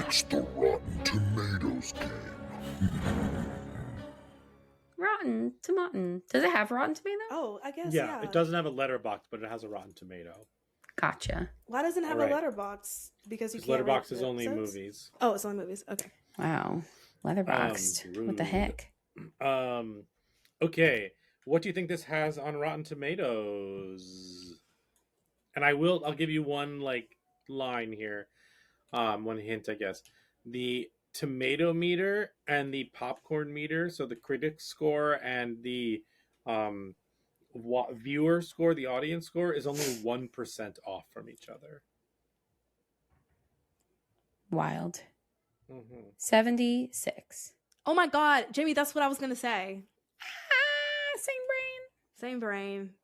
It's the Rotten Tomatoes game. Rotten Tomatin. Does it have Rotten Tomato? Oh, I guess, yeah. It doesn't have a letterbox, but it has a Rotten Tomato. Gotcha. Why doesn't it have a letterbox? Because you can't. Letterbox is only movies. Oh, it's only movies. Okay. Wow. Letterboxd. What the heck? Okay. What do you think this has on Rotten Tomatoes? And I'll give you one like line here. One hint, I guess. The tomato meter and the popcorn meter, so the critic score and the viewer score, the audience score, is only 1% off from each other. Wild. 76. Oh my God, Jamie, that's what I was gonna say. Same brain.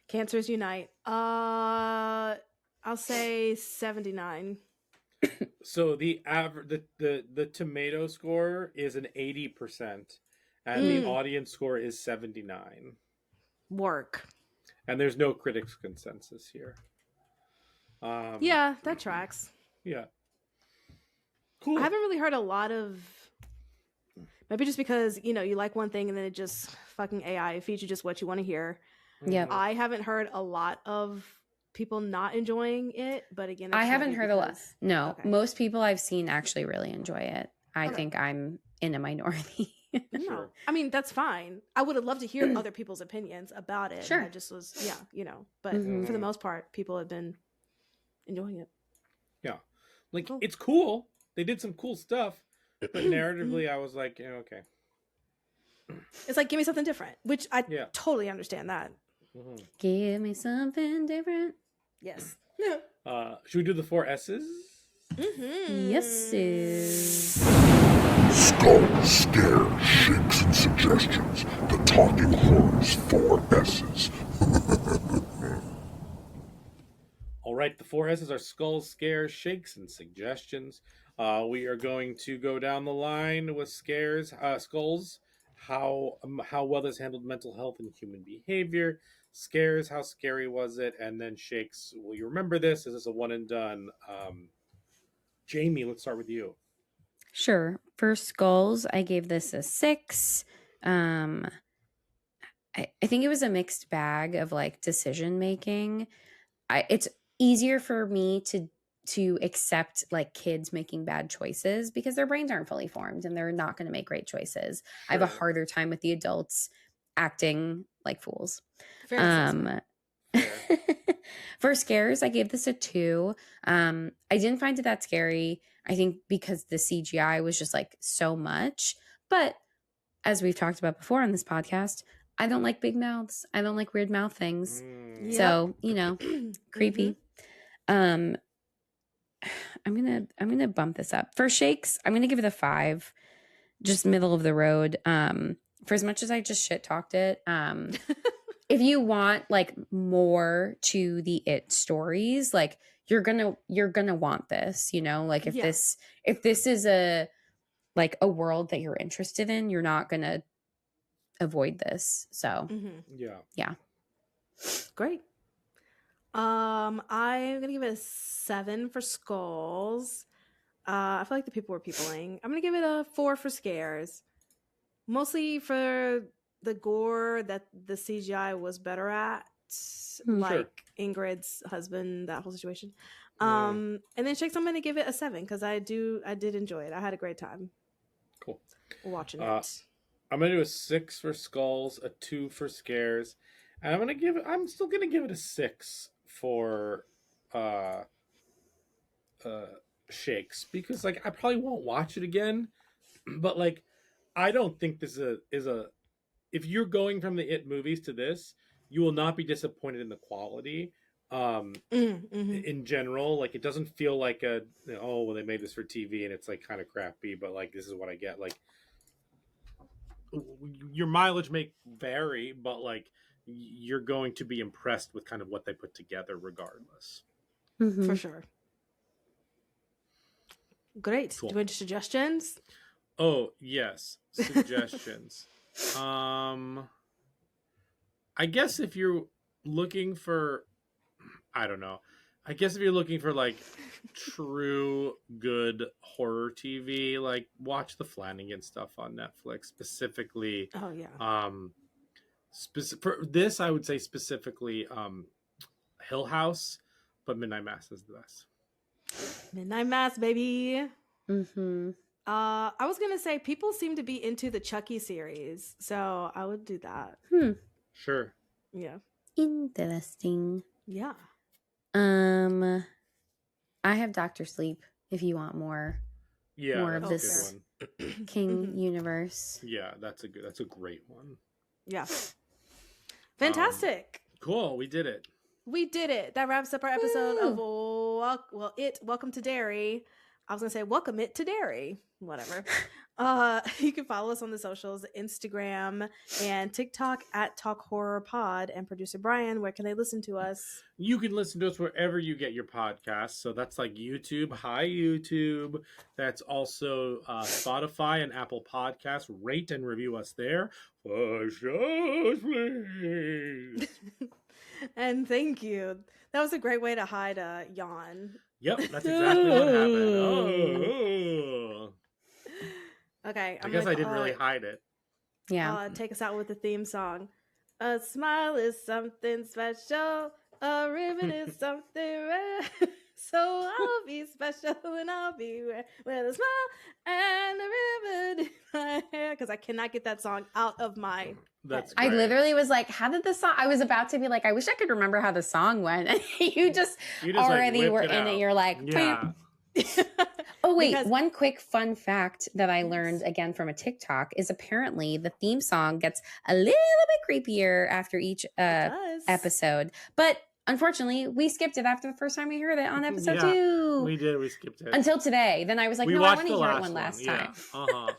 Cancers unite. I'll say 79. So the average, the tomato score is an 80%, and the audience score is 79. Work. And there's no critics' consensus here. Yeah, that tracks. Yeah. Cool. I haven't really heard a lot of. Maybe just because, you like one thing and then it just fucking AI feeds you just what you want to hear. Yeah. I haven't heard a lot of people not enjoying it, but again, I haven't heard a lot. No, most people I've seen actually really enjoy it. I think I'm in a minority. No, I mean, that's fine. I would have loved to hear other people's opinions about it. Sure. I just was, but for the most part, people have been enjoying it. Yeah. Like, it's cool. They did some cool stuff. But narratively, I was like, okay. It's like, give me something different, which I totally understand that. Give me something different. Yes. Should we do the 4 S's? Mm-hmm. Yes, sis. Skull, scare, shakes, and suggestions. The Talking Horror's 4 S's. All right, the 4 S's are skulls, scares, shakes, and suggestions. We are going to go down the line with scares, skulls, how well this handled mental health and human behavior. Scares, how scary was it? And then shakes, will you remember this? Is this a one and done? Jamie, let's start with you. Sure. For skulls, I gave this a 6. I think it was a mixed bag of like decision making. It's easier for me to accept like kids making bad choices because their brains aren't fully formed and they're not going to make great choices. Sure. I have a harder time with the adults acting like fools. Fair. For scares, I gave this a 2. I didn't find it that scary. I think because the CGI was just like so much. But as we've talked about before on this podcast, I don't like big mouths. I don't like weird mouth things. So, you know, creepy. I'm gonna bump this up. For shakes, I'm gonna give it a 5. Just middle of the road. For as much as I just shit talked it, if you want like more to the It stories, like you're gonna want this, you know, like if this is a world that you're interested in, you're not gonna avoid this. So yeah. Great. I'm gonna give it a 7 for skulls. I feel like the people were peopling. I'm gonna give it a 4 for scares. Mostly for the gore that the CGI was better at, like Ingrid's husband, that whole situation. And then shakes, I'm gonna give it a 7 because I did enjoy it. I had a great time. Cool. Watching it. I'm gonna do a 6 for skulls, a 2 for scares, and I'm still gonna give it a 6 for shakes because like I probably won't watch it again, but like I don't think this is a if you're going from the It movies to this, you will not be disappointed in the quality. In general, like it doesn't feel like they made this for TV and it's like kind of crappy, but like this is what I get. Like your mileage may vary, but like you're going to be impressed with kind of what they put together regardless. For sure. Great. Cool. Do you want suggestions? Oh yes, suggestions. I guess if you're looking for, I don't know. I guess if you're looking for like true good horror TV, like watch the Flanagan stuff on Netflix. Specifically, for this, I would say specifically Hill House, but Midnight Mass is the best. Midnight Mass, baby. I was gonna say people seem to be into the Chucky series, so I would do that. Sure. Yeah. Interesting. Yeah. I have Dr. Sleep if you want more. Yeah, more of this King universe. Yeah, that's a great one. Yeah. Fantastic. Cool, we did it. We did it. That wraps up our episode of Welcome to Derry. I was gonna say welcome it to Derry. Whatever. You can follow us on the socials, Instagram and TikTok at Talk Horror Pod. And producer Brian, where can they listen to us? You can listen to us wherever you get your podcasts. So that's like YouTube. Hi, YouTube. That's also Spotify and Apple Podcasts. Rate and review us there. 5 stars, please. And thank you. That was a great way to hide a yawn. Yep, that's exactly what happened. Oh. Okay. I guess I didn't really hide it. Yeah. Take us out with the theme song. A smile is something special. A ribbon is something rare. So I'll be special and I'll be with a smile and a ribbon in my hair. Because I cannot get that song out of my That's I literally was like, how did the song? I was about to be like, I wish I could remember how the song went. And you just already like, were in it. You're like, yeah. Oh, wait. One quick fun fact that I learned again from a TikTok is apparently the theme song gets a little bit creepier after each episode. But unfortunately, we skipped it after the first time we heard it on episode 2. 2. We did. We skipped it until today. Then I was like, no, I want to hear it one last time. Uh-huh.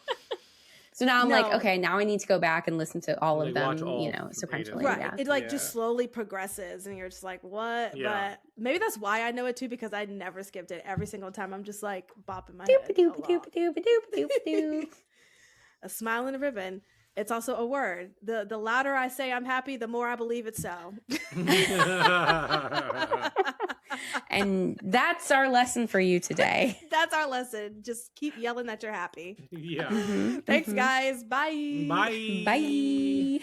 So now I'm like, okay, now I need to go back and listen to all of them, all sequentially. Right. Yeah. It just slowly progresses and you're just like, what? Yeah. But maybe that's why I know it too, because I never skipped it. Every single time I'm just like bopping my head. A smile and a ribbon. It's also a word. The louder I say I'm happy, the more I believe it's so. And that's our lesson for you today. That's our lesson. Just keep yelling that you're happy. Yeah. Thanks, guys. Bye. Bye. Bye.